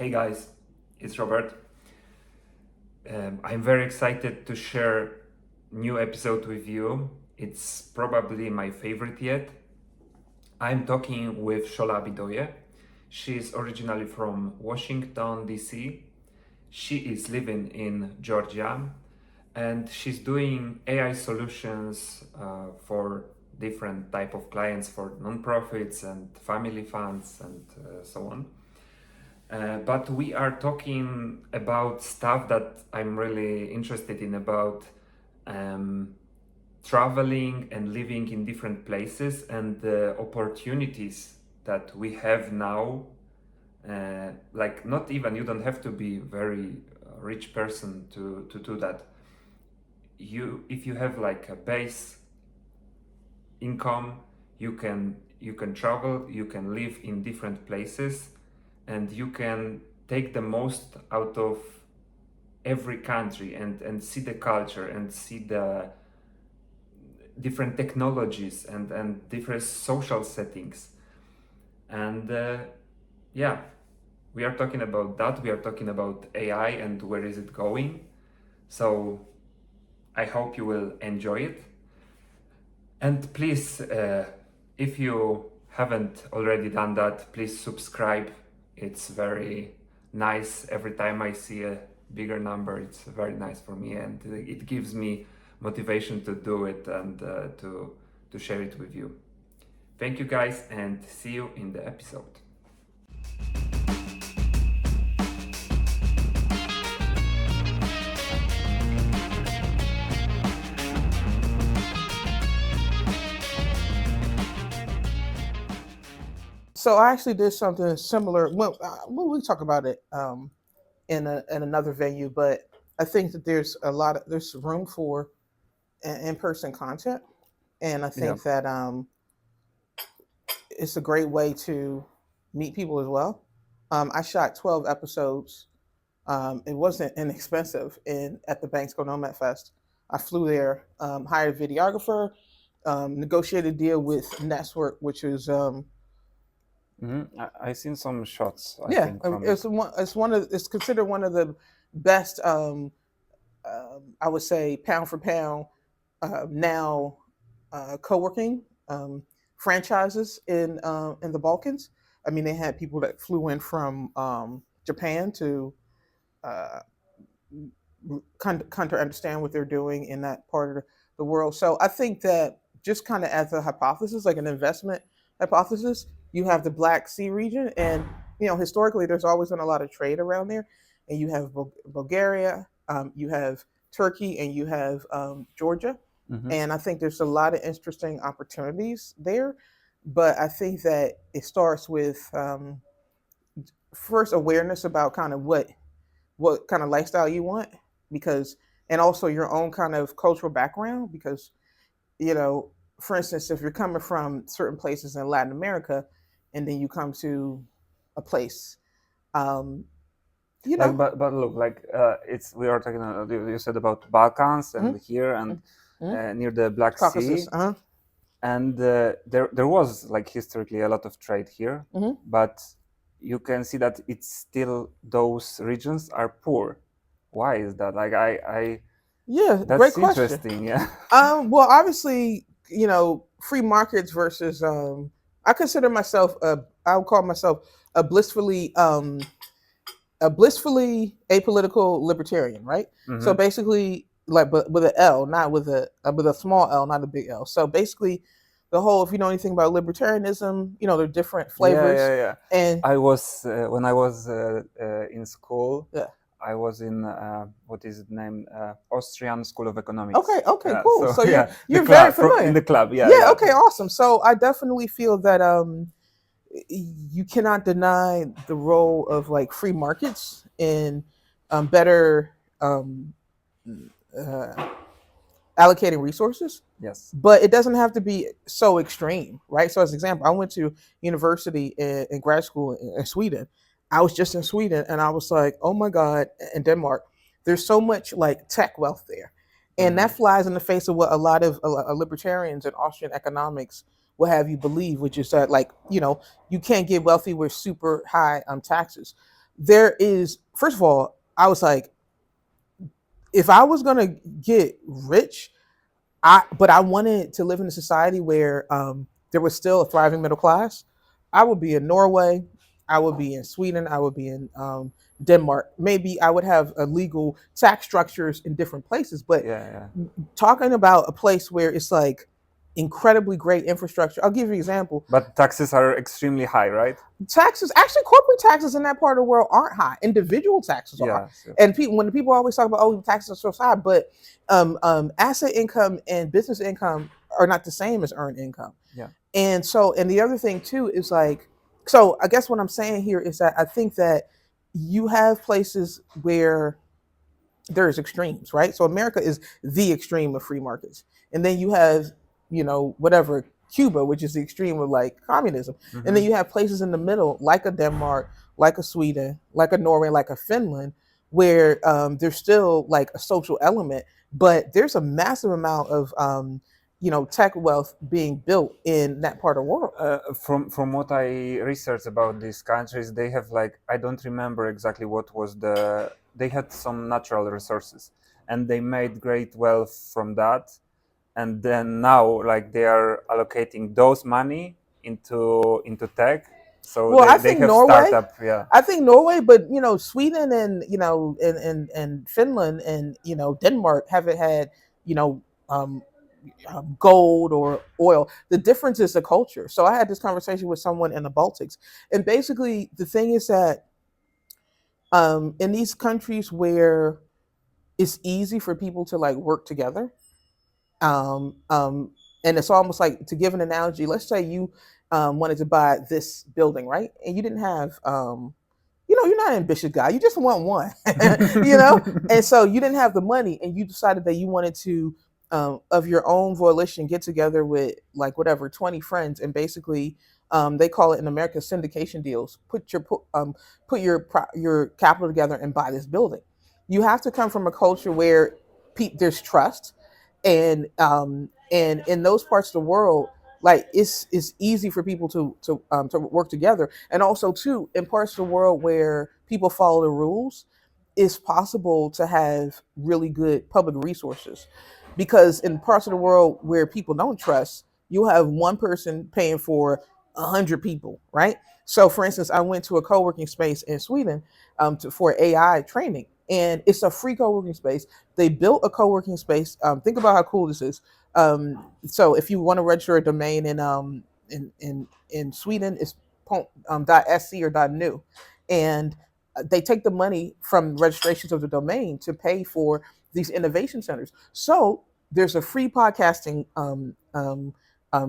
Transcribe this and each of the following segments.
Hey guys, it's Robert. I'm very excited to share new episode with you. It's probably my favorite yet. I'm talking with Shola Abidoye. She is originally from Washington, D.C. She is living in Georgia and she's doing AI solutions for different type of clients for nonprofits and family funds and so on. But we are talking about stuff that I'm really interested in about traveling and living in different places and the opportunities that we have now. Like not even, you don't have to be very rich person to do that. If you have like a base income, you can travel, you can live in different places, and you can take the most out of every country and see the culture and see the different technologies and different social settings. And yeah, we are talking about that. We are talking about AI and where is it going. So I hope you will enjoy it. And please, if you haven't already done that, please subscribe. It's very nice. Every time I see a bigger number, it's very nice for me, and it gives me motivation to do it and to share it with you. Thank you guys, and see you in the episode. So I actually did something similar. Well, we talk about it in another venue, but I think that there's room for in-person content, and I Yeah. think that it's a great way to meet people as well. I shot 12 episodes. It wasn't inexpensive at the Banksco Nomad Fest. I flew there, hired a videographer, negotiated a deal with Network, which is I seen some shots, I yeah, think, from it's it. it's considered one of the best. I would say pound for pound now co-working franchises in the Balkans. I mean, they had people that flew in from Japan to uh, kind of understand what they're doing in that part of the world. So I think that just kind of as a hypothesis, like an investment hypothesis, you have the Black Sea region, and historically there's always been a lot of trade around there, and you have Bulgaria, you have Turkey, and you have Georgia, and I think there's a lot of interesting opportunities there. But I think that it starts with first awareness about kind of what kind of lifestyle you want, because and also your own kind of cultural background, because for instance, if you're coming from certain places in Latin America and then you come to a place, um Like, but look, like it's we are talking. You said about Balkans and here and near the Black Caucasus, Sea, and there was like historically a lot of trade here, but you can see that it's still those regions are poor. Why is that? Like yeah, that's great question. interesting. Yeah. Well, obviously, free markets versus I consider myself I would call myself a blissfully apolitical libertarian, right? So basically, like, but with an L, not with a small L, not a big L. So basically, the whole, if you know anything about libertarianism, there are different flavors. Yeah. And I was when I was in school. yeah. I was in what is it named Austrian School of Economics. Okay, Yeah, cool. So yeah, you're club, very familiar in the club. Yeah, yeah. Okay, awesome. So I definitely feel that you cannot deny the role of like free markets in better uh, allocating resources. Yes. But it doesn't have to be so extreme, right? So as an example, I went to university in grad school in Sweden. I was just in Sweden and I was like, oh my God, in Denmark, there's so much like tech wealth there. And that flies in the face of what a lot of libertarians in Austrian economics will have you believe, which is that, like, you can't get wealthy with super high taxes. there is, first of all, I was like, if I was gonna get rich, but I wanted to live in a society where there was still a thriving middle class. I would be in Norway. I would be in Sweden. I would be in Denmark. Maybe I would have legal tax structures in different places. But Yeah, talking about a place where it's like incredibly great infrastructure. I'll give you an example. but taxes are extremely high, right? Taxes, actually, corporate taxes in that part of the world aren't high. Individual taxes are. Yeah. And when people always talk about, oh, taxes are so high, but asset income and business income are not the same as earned income. Yeah. And so, and the other thing too is like, so I guess what I'm saying here is that I think that you have places where there's extremes, right? So America is the extreme of free markets, and then you have, whatever, Cuba, which is the extreme of like communism, and then you have places in the middle, like a Denmark, like a Sweden, like a Norway, like a Finland, where there's still like a social element, but there's a massive amount of tech wealth being built in that part of the world. From what I researched about these countries, they have like, I don't remember exactly what was they had some natural resources, and they made great wealth from that, and then now like they are allocating those money into tech. So Well, I they think have Norway. startup, yeah. I think Norway, but Sweden and and Finland and Denmark haven't had gold or oil. The difference is the culture. So I had this conversation with someone in the Baltics, and basically the thing is that in these countries where it's easy for people to like work together, um, um, and it's almost like, to give an analogy, let's say you wanted to buy this building, right? And you didn't have you're not an ambitious guy. You just want one, And so you didn't have the money, and you decided that you wanted to, of your own volition, get together with like whatever 20 friends, and basically, they call it in America syndication deals. Put your capital together and buy this building. You have to come from a culture where there's trust, and in those parts of the world, like it's easy for people to work together, and also too, in parts of the world where people follow the rules, it's possible to have really good public resources, because in parts of the world where people don't trust, you'll have one person paying for 100 people, right? So for instance, I went to a co-working space in Sweden for AI training, and it's a free co-working space. They built a co-working space. Think about how cool this is. So if you want to register a domain in Sweden, it's .sc or .nu, and they take the money from registrations of the domain to pay for these innovation centers. So there's a free podcasting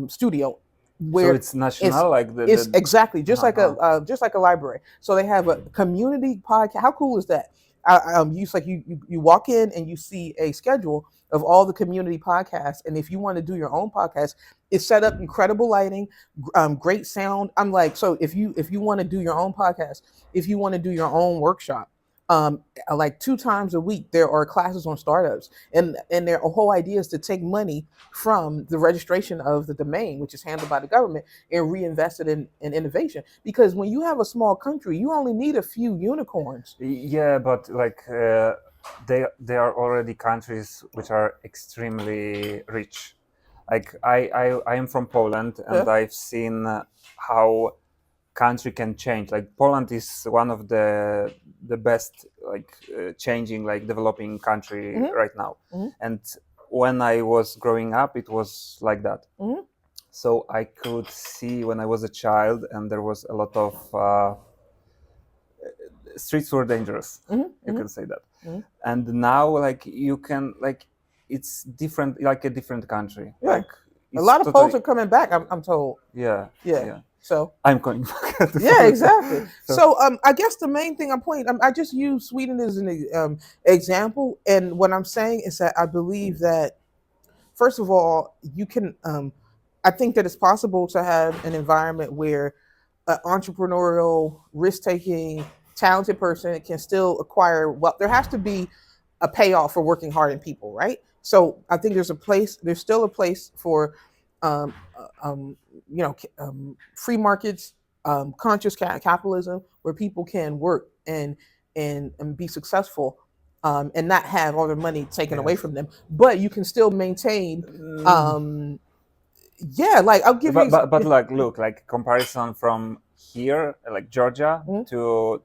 studio where so it's national, like it's exactly just like Uh-huh. just like a library. So they have a community podcast. How cool is that? You walk in and you see a schedule of all the community podcasts, and if you want to do your own podcast, it's set up incredible lighting, great sound. I'm like, so if you want to do your own podcast, if you want to do your own workshop, like 2 times a week there are classes on startups, and their whole idea is to take money from the registration of the domain, which is handled by the government, and reinvest it in innovation, because when you have a small country, you only need a few unicorns. Yeah, but like they are already countries which are extremely rich. Like I am from Poland, and Yeah. I've seen how country can change. Like Poland is one of the best, like changing, like developing country right now. And when I was growing up, it was like that. So I could see when I was a child, and there was a lot of streets were dangerous. You can say that. And now, like you can, like it's different, like a different country. Yeah. Like a lot of Poles are coming back. I'm told. Yeah. So I'm coming back. yeah, exactly. So I guess the main thing I'm pointing, I just use Sweden as an example, and what I'm saying is that I believe that, first of all, you can. I think that it's possible to have an environment where an entrepreneurial, risk-taking, talented person can still acquire wealth. There has to be a payoff for working hard in people, right? So I think there's still a place for, free markets, conscious capitalism where people can work and be successful, and not have all their money taken away Yes. from them, but you can still maintain. Mm. Yeah, like I'll give you. But like, look, like comparison from here, like Georgia Mm.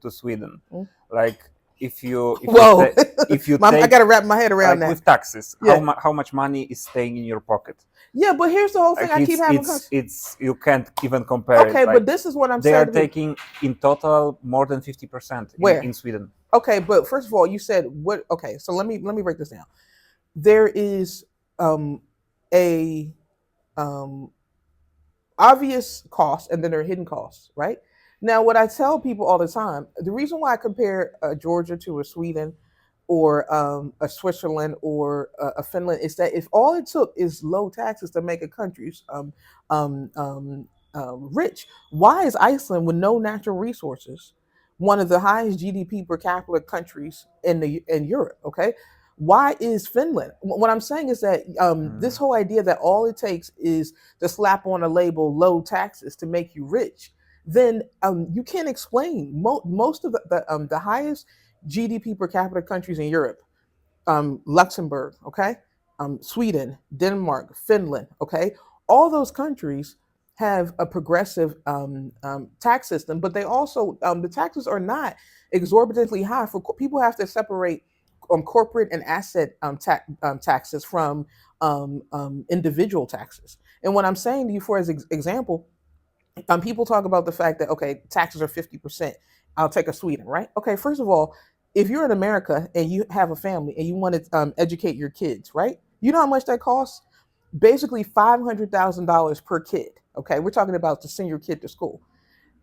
to Sweden, Mm. like if you Whoa, if you I take got to wrap my head around like that. with taxes, Yeah. how much money is staying in your pocket? Yeah, but here's the whole thing. Like I keep having. it's you can't even compare Okay, it. Like, but this is what I'm they saying. are taking in total more than 50% Where? in Sweden. Okay, but first of all, you said what? Okay, so let me break this down. There is a obvious costs, and then there are hidden costs, right? Now, what I tell people all the time, the reason why I compare Georgia to a Sweden or a Switzerland or a Finland is that if all it took is low taxes to make a country um, um, rich, why is Iceland with no natural resources one of the highest GDP per capita countries in Europe? Okay, why is Finland? What I'm saying is that this whole idea that all it takes is to slap on a label low taxes to make you rich, then you can't explain most of the highest GDP per capita countries in Europe, Luxembourg, okay, Sweden, Denmark, Finland, okay, all those countries have a progressive tax system, but they also the taxes are not exorbitantly high. For people have to separate corporate and asset taxes from individual taxes. And what I'm saying to you, for as example, people talk about the fact that okay, taxes are 50%. I'll take a Sweden, right? Okay, first of all, if you're in America and you have a family and you want to educate your kids, right? You know how much that costs? Basically $500,000 per kid. Okay, we're talking about to send your kid to school.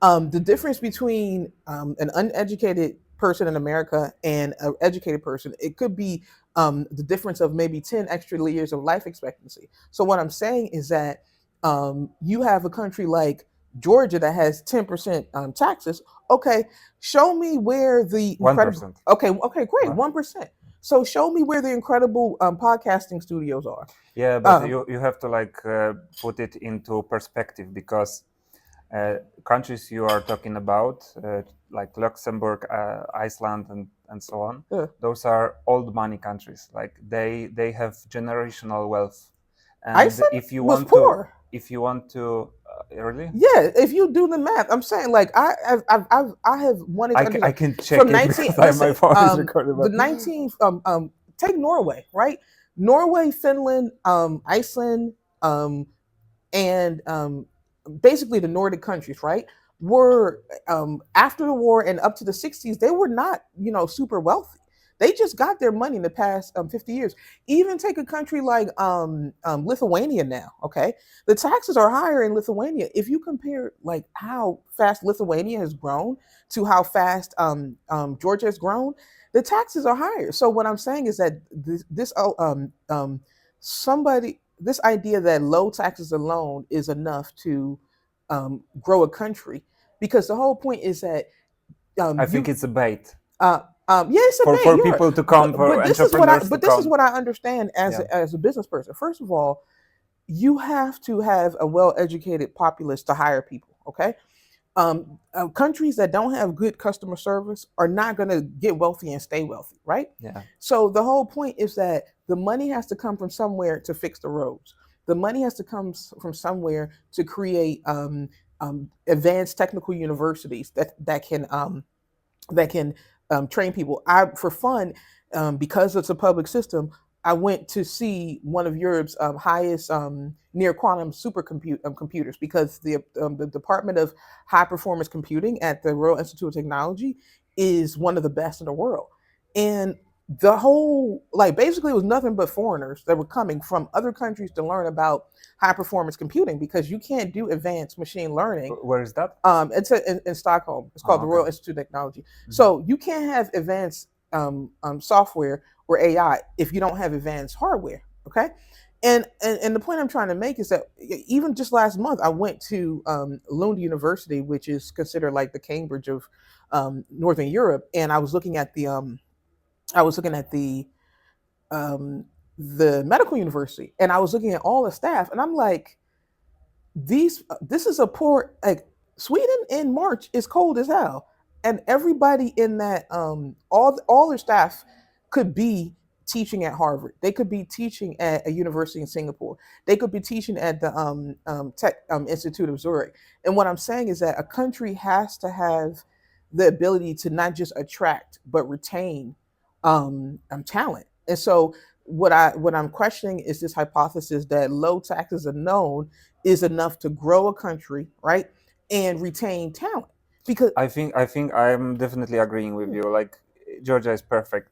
The difference between an uneducated person in America and an educated person, it could be the difference of maybe 10 extra years of life expectancy. So what I'm saying is that you have a country like Georgia that has 10% taxes. Okay, show me where the incredible. 1%. Okay, great, Huh? 1%. So show me where the incredible podcasting studios are. Yeah, but you have to like put it into perspective, because countries you are talking about, like Luxembourg, Iceland, and so on, Yeah. those are old money countries. Like they have generational wealth, and Iceland if you was want poor. to really, Yeah, if you do the math, I'm saying like I have wanted to I can check from it 19. because my Listen, phone is recording. the But 19 take Norway, right? Norway, Finland, Iceland, and basically the Nordic countries, right? Were after the war and up to the 60s, they were not super wealthy. They just got their money in the past 50 years. Even take a country like Lithuania now, okay? The taxes are higher in Lithuania. If you compare like how fast Lithuania has grown to how fast Georgia has grown, the taxes are higher. So what I'm saying is that somebody this idea that low taxes alone is enough to grow a country, because the whole point is that I think it's a bait. Yeah, it's a for people to come, for but this is what I entrepreneurs to this is come. what I understand as Yeah. as a business person. First of all, you have to have a well-educated populace to hire people. Okay, countries that don't have good customer service are not going to get wealthy and stay wealthy, right? Yeah. So the whole point is that the money has to come from somewhere to fix the roads. The money has to come from somewhere to create advanced technical universities that can train people. For fun, because it's a public system, I went to see one of Europe's highest near quantum computers, because the Department of High Performance Computing at the Royal Institute of Technology is one of the best in the world. And the whole, like, basically it was nothing but foreigners that were coming from other countries to learn about high performance computing, because you can't do advanced machine learning. Where is that? It's in Stockholm. It's called the Royal Institute of Technology. Mm-hmm. So you can't have advanced software or AI if you don't have advanced hardware. Okay, and the point I'm trying to make is that even just last month I went to Lund University, which is considered like the Cambridge of Northern Europe, and I was looking at the medical university, and I was looking at all the staff, and I'm like, this is a poor, like, Sweden in March is cold as hell, and everybody in that all their staff could be teaching at Harvard. They could be teaching at a university in Singapore. They could be teaching at the Tech Institute of Zurich. And what I'm saying is that a country has to have the ability to not just attract but retain talent. And so what I'm questioning is this hypothesis that low taxes alone is enough to grow a country, right? And retain talent. Because I think I'm definitely agreeing with you. Like Georgia is perfect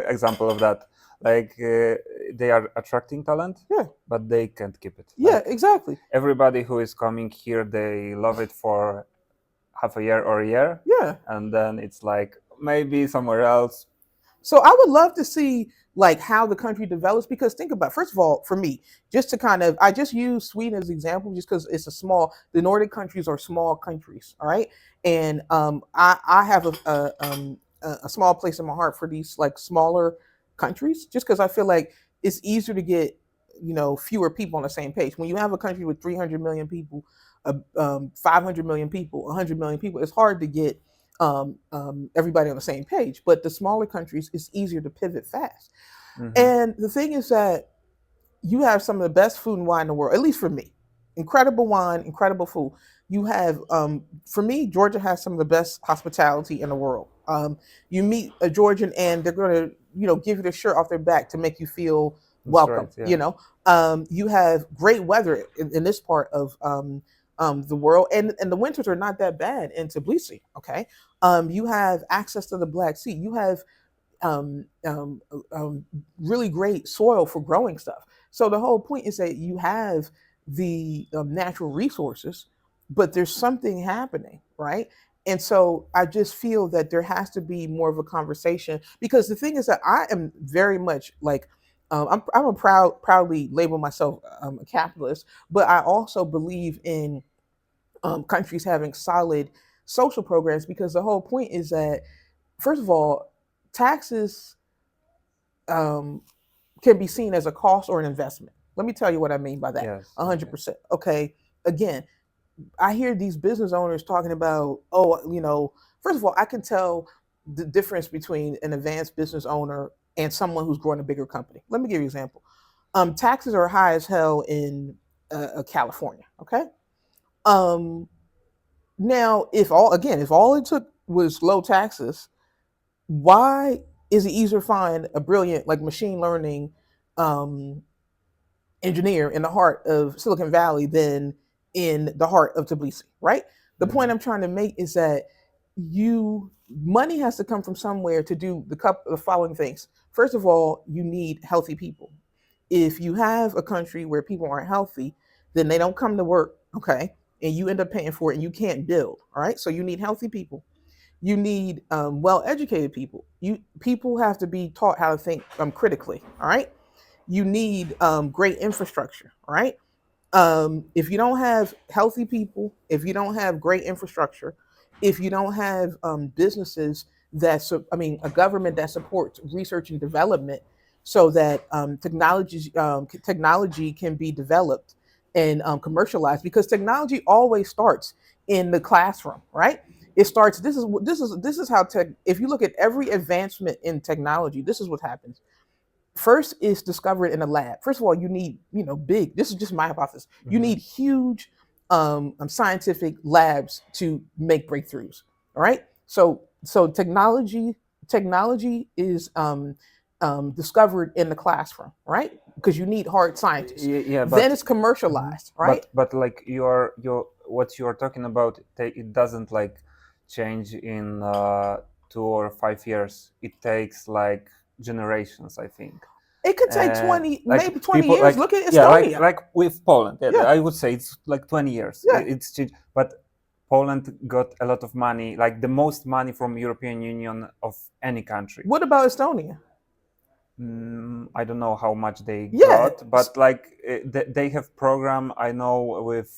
example of that. Like they are attracting talent, yeah, but they can't keep it. yeah, Like, exactly. everybody who is coming here, they love it for half a year or a year, Yeah. and then it's like maybe somewhere else. So I would love to see like how the country develops, because think about, first of all, for me, just to kind of, I just use Sweden as an example just because it's a small, the Nordic countries are small countries, all right? And I have a small place in my heart for these like smaller countries, just because I feel like it's easier to get, fewer people on the same page. When you have a country with 300 million people, 500 million people, 100 million people, it's hard to get everybody on the same page. But the smaller countries, it's easier to pivot fast. Mhm. And the thing is that you have some of the best food and wine in the world, at least for me. Incredible wine, incredible food. You have, for me, Georgia has some of the best hospitality in the world. You meet a Georgian and they're going to, give you the shirt off their back to make you feel That's welcome. right, yeah. You have great weather in this part of the world, and the winters are not that bad in Tbilisi. Okay, you have access to the Black Sea. You have um, um, really great soil for growing stuff. So the whole point is that you have the natural resources, but there's something happening, right? And so I just feel that there has to be more of a conversation, because the thing is that I am very much like I'm a proudly label myself a capitalist, but I also believe in countries having solid social programs, because the whole point is that, first of all, taxes um, can be seen as a cost or an investment. Let me tell you what I mean by that. Yes. 100%. Okay. Again, I hear these business owners talking about, first of all, I can tell the difference between an advanced business owner and someone who's growing a bigger company. Let me give you an example. Taxes are high as hell in California. Okay. Um, Now, if all it took was low taxes, why is it easier to find a brilliant like machine learning um, engineer in the heart of Silicon Valley than in the heart of Tbilisi, right? The point I'm trying to make is that money has to come from somewhere to do the following things. First of all, you need healthy people. If you have a country where people aren't healthy, then they don't come to work, okay? And you end up paying for it and you can't build, all right? So you need healthy people. You need well-educated people. People have to be taught how to think critically, all right? You need great infrastructure, all right? If you don't have healthy people, if you don't have great infrastructure, if you don't have businesses a government that supports research and development, so that technology can be developed and commercialized, because technology always starts in the classroom, right? It starts. This is how tech. If you look at every advancement in technology, this is what happens. First is discovered in a lab. First of all, you need, big. This is just my hypothesis. You need huge scientific labs to make breakthroughs. All right. So technology is discovered in the classroom, right? Because you need hard scientists. Yeah, Then it's commercialized, right? but like your what you're talking about, it doesn't like change in 2 or 5 years. It takes like generations, I think. It could take 20, Like maybe 20 people, years. like Look at yeah, Estonia. like with Poland. Yeah, Yeah. I would say it's like 20 years. Yeah. It's changed, but Poland got a lot of money, like the most money from European Union of any country. What about Estonia? I don't know how much they Yeah. got, but like they have program, I know, with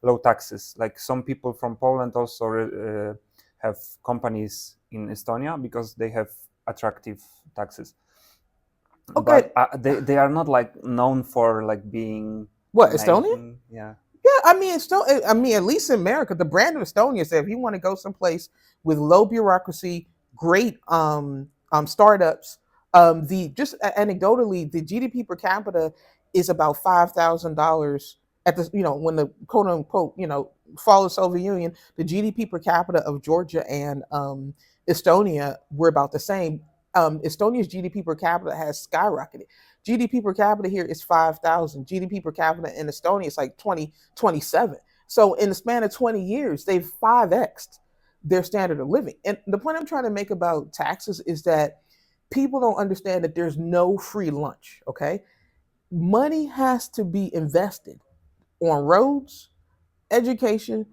low taxes. Like some people from Poland also have companies in Estonia because they have attractive taxes. Okay. But they are not like known for like being What, Estonia? amazing. Yeah. Yeah, I mean, it's still. I mean, at least in America, the brand of Estonia said if you want to go someplace with low bureaucracy, great startups, the just anecdotally, the GDP per capita is about $5,000 at the when the quote unquote fall of the Soviet Union, the GDP per capita of Georgia and Estonia were about the same. Estonia's GDP per capita has skyrocketed. GDP per capita here is 5,000. GDP per capita in Estonia is like 27. So in the span of 20 years, they've 5x'd their standard of living. And the point I'm trying to make about taxes is that people don't understand that there's no free lunch, okay? Money has to be invested on roads, education,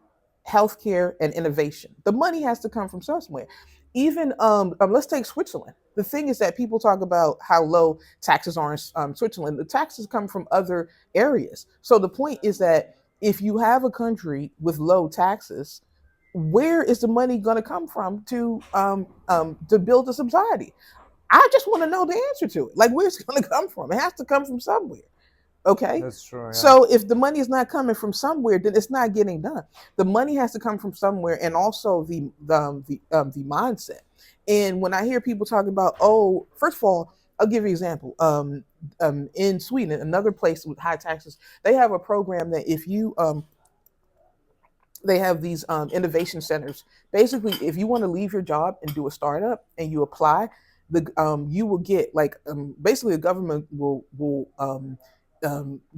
healthcare, and innovation. The money has to come from somewhere. Even let's take Switzerland. The thing is that people talk about how low taxes are in Switzerland. The taxes come from other areas. So the point is that if you have a country with low taxes, where is the money going to come from to build a society? I just want to know the answer to it. Like, where's it going to come from? It has to come from somewhere. Okay. That's true. Yeah. So if the money is not coming from somewhere, then it's not getting done. The money has to come from somewhere, and also the mindset. And when I hear people talking about, oh, first of all, I'll give you an example. In Sweden, another place with high taxes, they have a program that if you they have these innovation centers. Basically, if you want to leave your job and do a startup and you apply, you will get basically the government will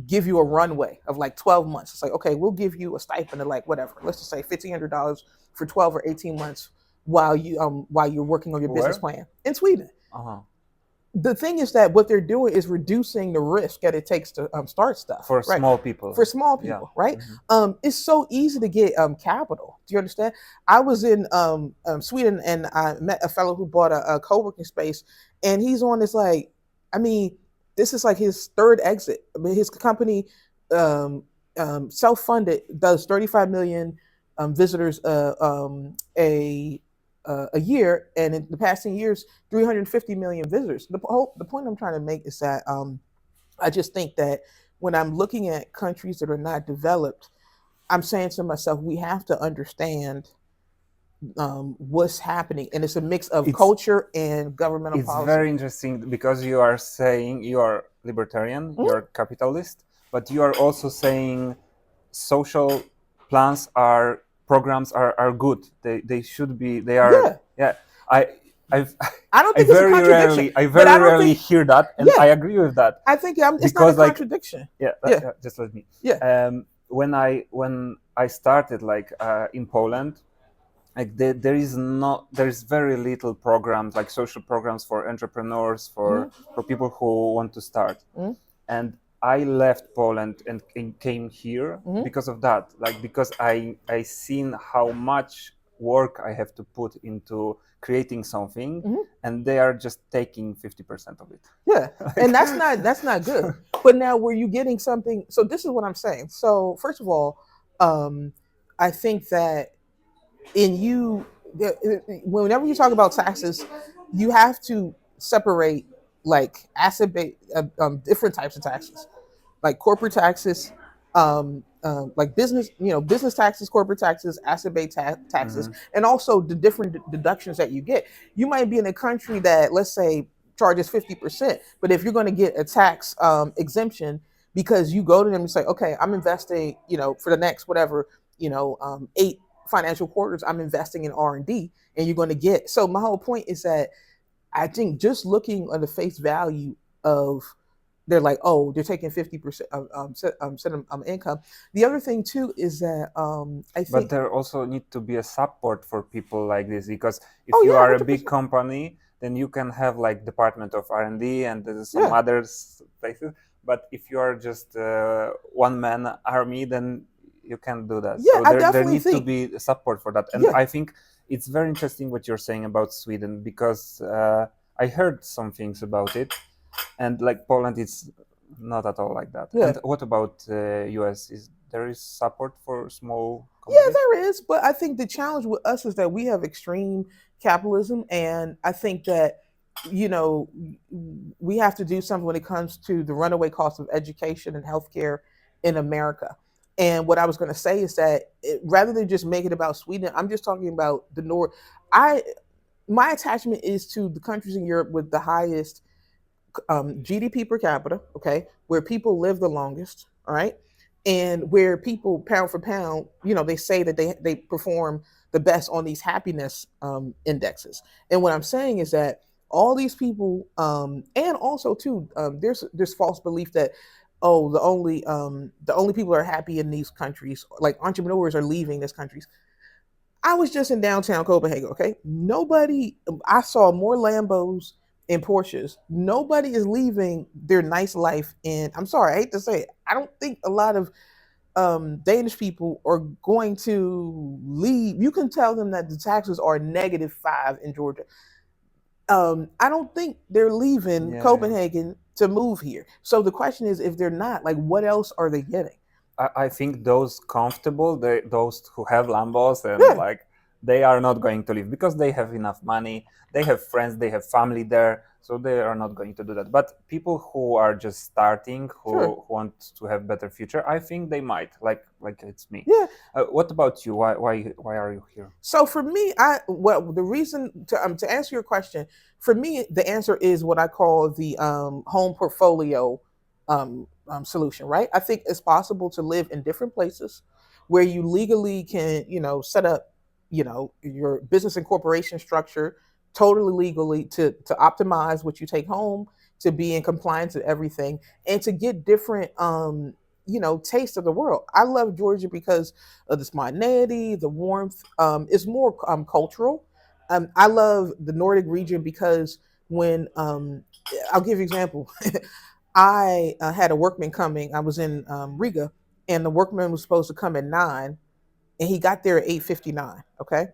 give you a runway of like 12 months. It's like, okay, we'll give you a stipend of like whatever. Let's just say $1,500 for 12 or 18 months while you're working on your business plan in Sweden. Uh-huh. The thing is that what they're doing is reducing the risk that it takes to start stuff for small people. For small people, yeah. Right? Mm-hmm. It's so easy to get capital. Do you understand? I was in Sweden and I met a fellow who bought a co-working space, and he's on this this is like his third exit. I mean, his company, self-funded, does 35 million visitors a year, and in the past 10 years, 350 million visitors. The point I'm trying to make is that I just think that when I'm looking at countries that are not developed, I'm saying to myself, we have to understand what's happening, and it's a mix of culture and governmental policy. It's very interesting because you are saying you are libertarian, mm-hmm. You're capitalist, but you are also saying social programs are good. They should be. They are. Yeah. I don't think it's a contradiction. I very rarely hear that, and I agree with that. I think it's not a contradiction. Just let me. Yeah. When I started in Poland, there's very little programs, like social programs for entrepreneurs, for people who want to start. Mm-hmm. And I left Poland and came here because of that. Because I seen how much work I have to put into creating something, and they are just taking 50% of it. Yeah, and that's not good. But now, were you getting something? So this is what I'm saying. So first of all, I think that whenever you talk about taxes, you have to separate asset-based, different types of taxes, like corporate taxes, like business taxes, corporate taxes, asset-based taxes, and also the different deductions that you get. You might be in a country that, let's say, charges 50%, but if you're going to get a tax exemption because you go to them and say, okay, I'm investing, for the next whatever, 8 financial quarters, I'm investing in R&D, and you're going to get. So my whole point is that I think just looking at the face value of, they're like, oh, they're taking 50% of income. The other thing too is that I think, but there also need to be a support for people like this, because if you are 100%. A big company, then you can have department of R&D and there's some other places. But if you are just one-man army, then you can't do that. Yeah, so there needs to be support for that. And I think it's very interesting what you're saying about Sweden, because I heard some things about it, and Poland, it's not at all like that. And what about US? There is support for small companies? Yeah, there is, but I think the challenge with us is that we have extreme capitalism, and I think that we have to do something when it comes to the runaway cost of education and healthcare in America. And what I was going to say is that rather than just make it about Sweden, I'm just talking about the North. I My attachment is to the countries in Europe with the highest GDP per capita, okay, where people live the longest, all right, and where people pound for pound, they say that they perform the best on these happiness indexes. And what I'm saying is that all these people, and also too, there's false belief that the only people who are happy in these countries, like entrepreneurs, are leaving these countries. I was just in downtown Copenhagen, okay? Nobody, I saw more Lambos and Porsches. Nobody is leaving their nice life. And I'm sorry, I hate to say it. I don't think a lot of Danish people are going to leave. You can tell them that the taxes are -5 in Georgia. I don't think they're leaving Copenhagen to move here. So the question is, if they're not, like, what else are they getting? I think those comfortable, those who have Lambos and like, they are not going to leave because they have enough money, they have friends, they have family there, so they are not going to do that. But people who are just starting, who want to have better future, I think they might. Like it's me. Yeah. What about you? Why are you here? So for me, the reason to answer your question, for me, the answer is what I call the home portfolio solution, right? I think it's possible to live in different places where you legally can, set up, your business and corporation structure totally legally to optimize what you take home, to be in compliance with everything, and to get different, taste of the world. I love Georgia because of the spontaneity, the warmth. It's more cultural. I love the Nordic region because when I'll give you an example. I had a workman coming. I was in Riga, and the workman was supposed to come at 9, and he got there at 8:59. Okay,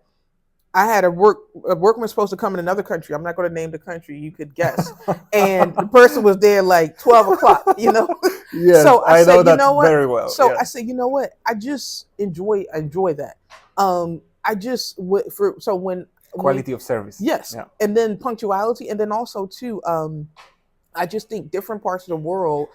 I had a workman supposed to come in another country. I'm not going to name the country. You could guess, and the person was there like 12 o'clock. Yes, so I said, know that what? Very well. So I said, what? I just enjoy that. I just when quality of service. Yes, and then punctuality, and then also too. I just think different parts of the world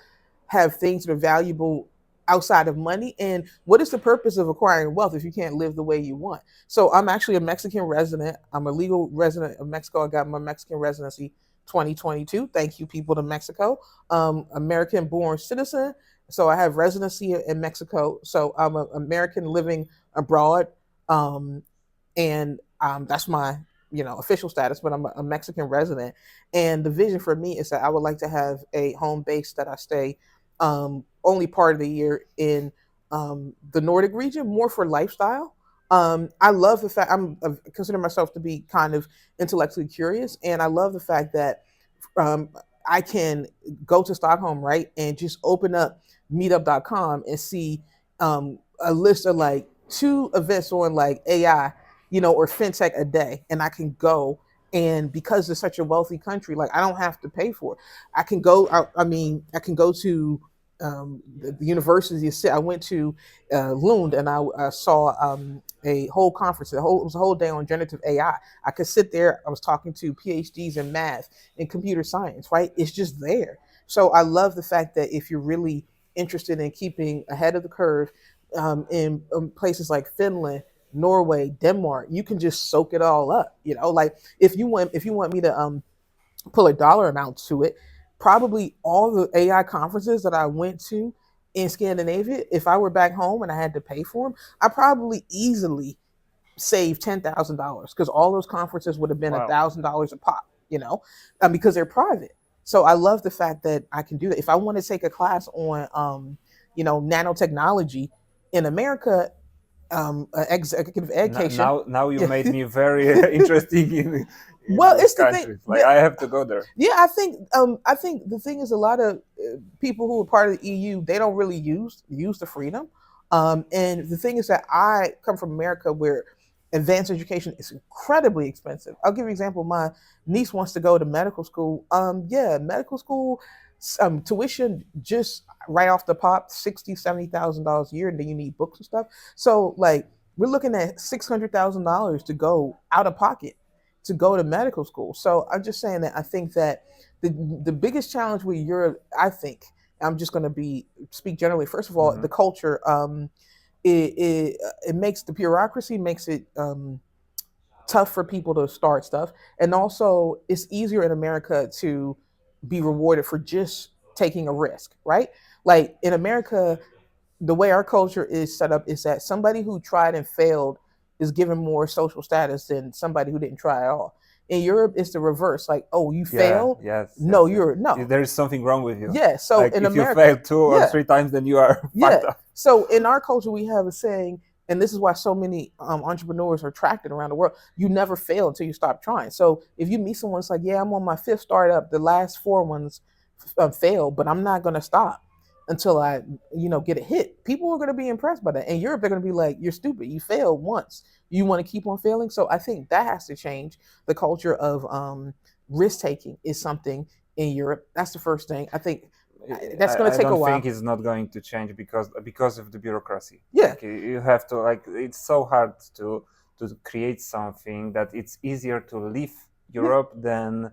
have things that are valuable outside of money. And what is the purpose of acquiring wealth if you can't live the way you want? So I'm actually a Mexican resident. I'm a legal resident of Mexico. I got my Mexican residency 2022. Thank you, people to Mexico. American born citizen. So I have residency in Mexico. So I'm an American living abroad. And that's my official status, but I'm a Mexican resident. And the vision for me is that I would like to have a home base that I stay only part of the year in the Nordic region, more for lifestyle. I love the fact I consider myself to be kind of intellectually curious, and I love the fact that I can go to Stockholm, right, and just open up meetup.com and see a list of like 2 events on like AI, or fintech a day, and I can go. And because it's such a wealthy country, like, I don't have to pay for it. I can go. I can go to the university. I went to Lund, and I saw a whole conference. It was a whole day on generative AI. I could sit there. I was talking to PhDs in math and computer science. Right? It's just there. So I love the fact that if you're really interested in keeping ahead of the curve, in places like Finland, Norway, Denmark, you can just soak it all up. Like, if you want me to pull a dollar amount to it, probably all the AI conferences that I went to in Scandinavia, if I were back home and I had to pay for them, I probably easily save $10,000 because all those conferences would have been $1,000 a pop. Because they're private. So I love the fact that I can do that. If I want to take a class on nanotechnology in America, executive education. Now you made me very interested in well, it's the countries. Like, I have to go there. Yeah, I think the thing is, a lot of people who are part of the EU, they don't really use the freedom. And the thing is that I come from America, where advanced education is incredibly expensive. I'll give you an example. My niece wants to go to medical school. Medical school tuition just right off the pop, $60,000-$70,000 a year, and then you need books and stuff. So like, we're looking at $600,000 to go out of pocket to go to medical school. So I'm just saying that I think that the biggest challenge with Europe, I think, I'm just going to speak generally. First of all, the culture, it makes the bureaucracy makes it tough for people to start stuff, and also it's easier in America to be rewarded for just taking a risk, right? Like in America, the way our culture is set up is that somebody who tried and failed is given more social status than somebody who didn't try at all. In Europe, it's the reverse. Like, oh, you failed? Yes. No, yes, you're no. There is something wrong with you. Yeah. So like in if America, you fail 2 or 3 times, then you are fucked up. So in our culture, we have a saying, and this is why so many entrepreneurs are attracted around the world. You never fail until you stop trying. So if you meet someone, it's like, yeah, I'm on my 5th startup. The last 4 ones failed, but I'm not going to stop until I, get a hit. People are going to be impressed by that. In Europe, they're going to be like, you're stupid. You failed once. You want to keep on failing. So I think that has to change. The culture of risk taking is something in Europe. That's the first thing. I think that's going to take a while. I don't think it's not going to change because of the bureaucracy. Yeah. Like you have to it's so hard to create something that it's easier to leave Europe than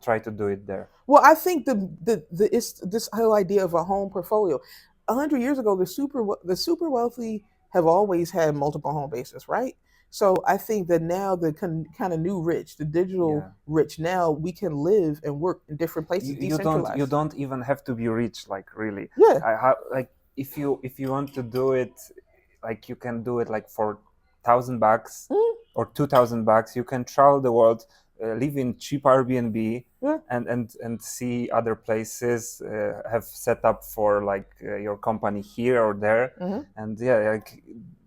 try to do it there. Well, I think it's this whole idea of a home portfolio. 100 years ago, the super wealthy have always had multiple home bases, right? So I think that now the kind of new rich, the digital rich, now we can live and work in different places. You don't even have to be rich, like really. Yeah. Like if you want to do it, like you can do it like for $1,000 or $2,000. You can travel the world, live in cheap Airbnb, and see other places, have set up for like your company here or there, and like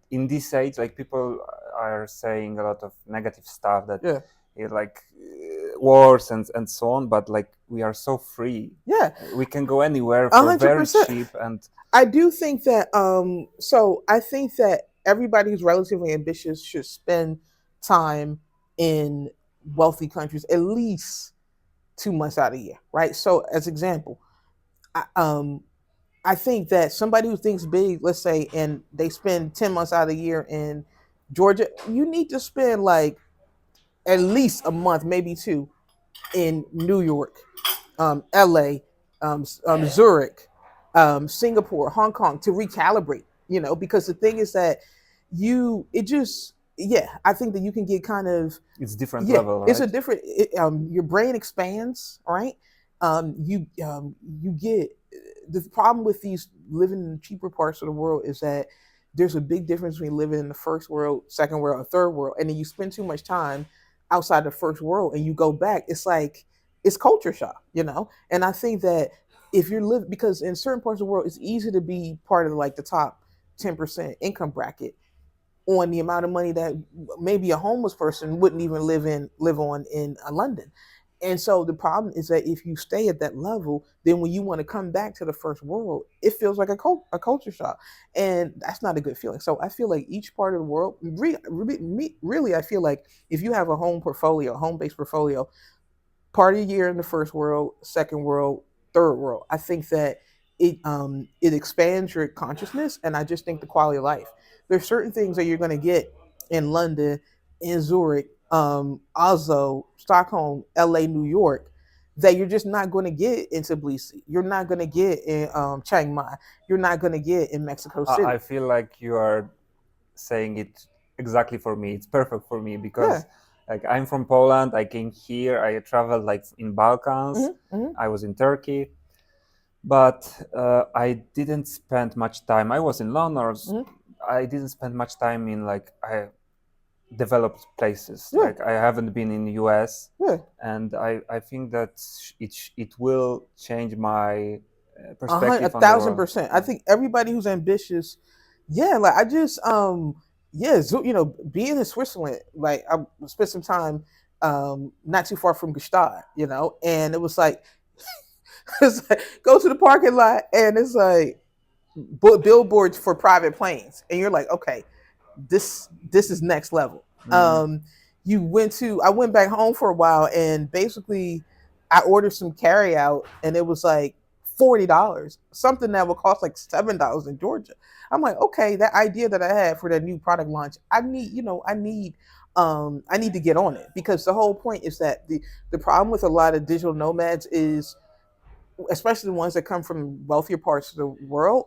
in this age, like people are saying a lot of negative stuff that like wars and so on, but like we are so free. We can go anywhere for 100%. Very cheap. And I do think that so I think that everybody who's relatively ambitious should spend time in wealthy countries at least 2 months out of the year, right? So as example, I think that somebody who thinks big, let's say, and they spend 10 months out of the year in Georgia, you need to spend like at least a month, maybe 2, in New York, LA, Zurich, Singapore, Hong Kong to recalibrate, because the thing is that I think that you can get kind of, it's different level, right? It's a different, your brain expands, right? You get, the problem with these living in cheaper parts of the world is that there's a big difference between living in the first world, second world, or third world. And then you spend too much time outside the first world and you go back, it's like, it's culture shock, And I think that if you're because in certain parts of the world, it's easy to be part of like the top 10% income bracket on the amount of money that maybe a homeless person wouldn't even live on in London. And so the problem is that if you stay at that level, then when you want to come back to the first world, it feels like a culture shock. And that's not a good feeling. So I feel like each part of the world, really, I feel like if you have a home-based portfolio, part of the year in the first world, second world, third world, I think that it expands your consciousness. And I just think the quality of life. There's certain things that you're going to get in London, in Zurich, Oslo, Stockholm, LA, New York, that you're just not going to get in Tbilisi. You're not going to get in Chiang Mai. You're not going to get in Mexico City. I feel like you are saying it exactly for me. It's perfect for me because like I'm from Poland. I came here. I traveled like in Balkans. I was in Turkey, but I didn't spend much time. I was in London. I didn't spend much time in like developed places. Like I haven't been in the US, and I think that it will change my perspective. 1,000%. I think everybody who's ambitious, like I just being in Switzerland, like I spent some time not too far from Gstaad, and it was like it's like go to the parking lot and it's like billboards for private planes, and you're like, okay, this is next level. I went back home for a while, and basically I ordered some carry out, and it was like $40, something that would cost like $7 in Georgia. I'm like, okay, that idea that I had for that new product launch, I need to get on it, because the whole point is that the problem with a lot of digital nomads is especially the ones that come from wealthier parts of the world,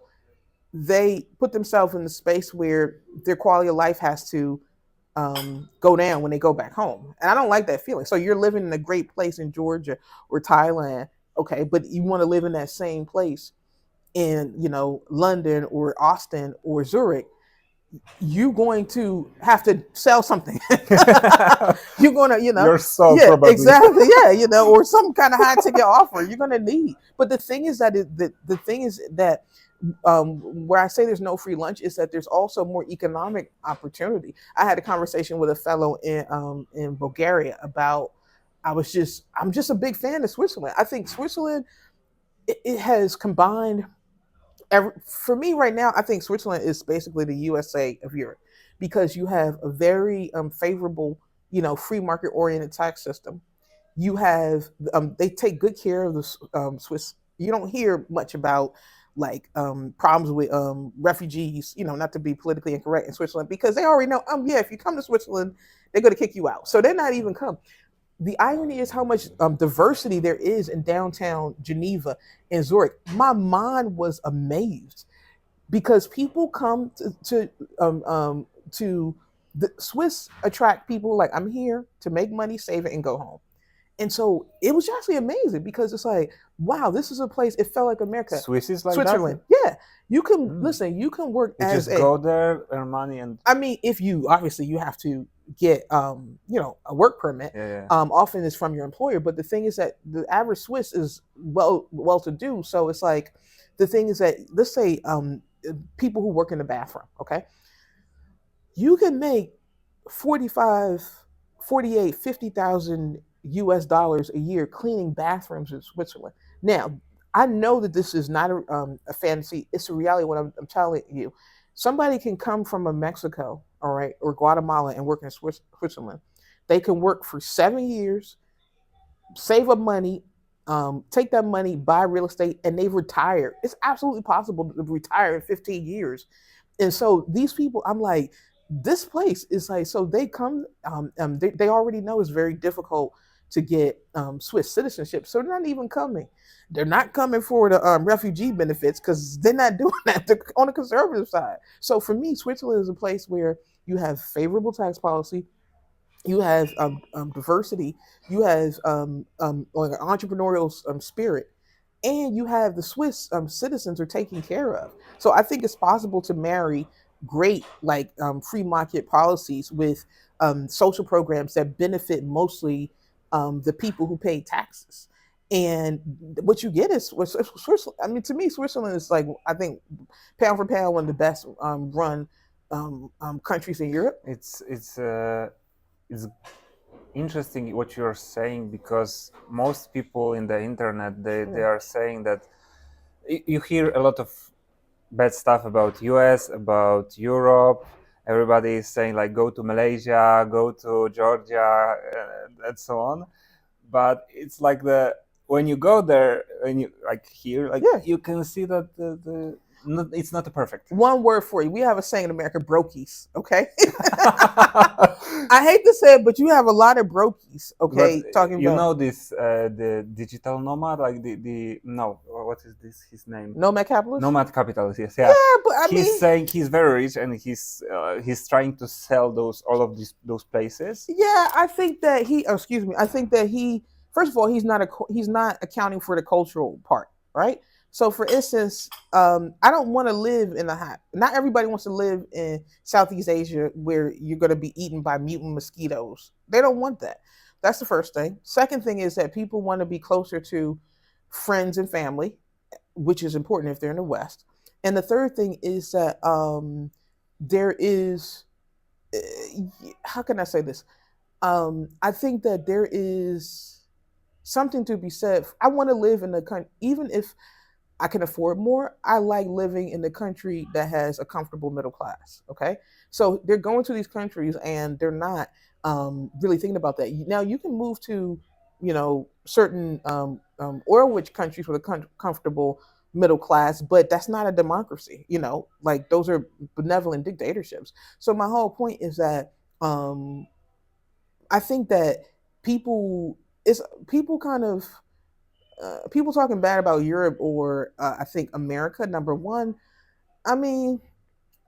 they put themselves in the space where their quality of life has to go down when they go back home. And I don't like that feeling. So you're living in a great place in Georgia or Thailand, okay, but you want to live in that same place in, London or Austin or Zurich. You're going to have to sell something. You're going to, Your soul, yeah, probably. exactly, yeah, or some kind of high ticket offer you're going to need. But the thing is that the thing is that where I say there's no free lunch is that there's also more economic opportunity. I had a conversation with a fellow in Bulgaria about I'm just a big fan of Switzerland. I think Switzerland it has combined for me right now. I think Switzerland is basically the USA of Europe because you have a very favorable, free market oriented tax system. You have they take good care of the Swiss. You don't hear much about like problems with refugees. Not to be politically incorrect in Switzerland because they already know. Yeah, if you come to Switzerland, they're going to kick you out. So they're not even come. The irony is how much diversity there is in downtown Geneva and Zurich. My mind was amazed because people come to the Swiss attract people like I'm here to make money, save it, and go home. And so it was actually amazing because it's like, wow, this is a place. It felt like America. Swiss is like Switzerland. that? Yeah, you can listen. You can work you as just go there, earn money, and I mean, if you obviously you have to get a work permit. yeah. Often it's from your employer, but the thing is that the average Swiss is well to do. So it's like the thing is that let's say people who work in the bathroom, okay, you can make 45, 48, 50,000 US dollars a year cleaning bathrooms in Switzerland. Now, I know that this is not a fantasy. It's a reality. What I'm telling you, somebody can come from a Mexico, all right, or Guatemala and work in Switzerland. They can work for 7 years, save up money, take that money, buy real estate, and they retire. It's absolutely possible to retire in 15 years. And so these people, I'm like, this place is like, so they come, they already know it's very difficult to get Swiss citizenship. So they're not even coming. They're not coming for the refugee benefits because they're not doing that on the conservative side. So for me, Switzerland is a place where you have favorable tax policy, you have diversity, you have like an entrepreneurial spirit, and you have the Swiss citizens are taken care of. So I think it's possible to marry great like free market policies with social programs that benefit mostly the people who pay taxes. And what you get is Switzerland. I mean, to me, Switzerland is like I think pound for pound one of the best run countries in Europe. It's interesting what you're saying because most people in the internet they are saying that you hear a lot of bad stuff about US, about Europe. Everybody is saying like go to Malaysia, go to Georgia, and so on. But it's like when you go there, when you like here, like you can see that it's not perfect. One word for you. We have a saying in America, brokies, okay? I hate to say it, but you have a lot of brokies, okay? But talking you about know this the digital nomad, like the no, what is this his name? Nomad capitalist? Nomad capitalist, yes. Yeah, but I he's mean, saying he's very rich and he's trying to sell all of those places. Yeah, I think that I think that first of all, he's not accounting for the cultural part, right? So, for instance, I don't want to live in not everybody wants to live in Southeast Asia where you're going to be eaten by mutant mosquitoes. They don't want that. That's the first thing. Second thing is that people want to be closer to friends and family, which is important if they're in the West. And the third thing is that there is, how can I say this? I think that there is something to be said. I want to live in the country, even if I can afford more. I like living in the country that has a comfortable middle class. Okay, so they're going to these countries and they're not really thinking about that. Now you can move to, certain oil-rich countries with a comfortable middle class, but that's not a democracy. Like those are benevolent dictatorships. So my whole point is that I think that people kind of people talking bad about Europe or I think America. Number one, I mean,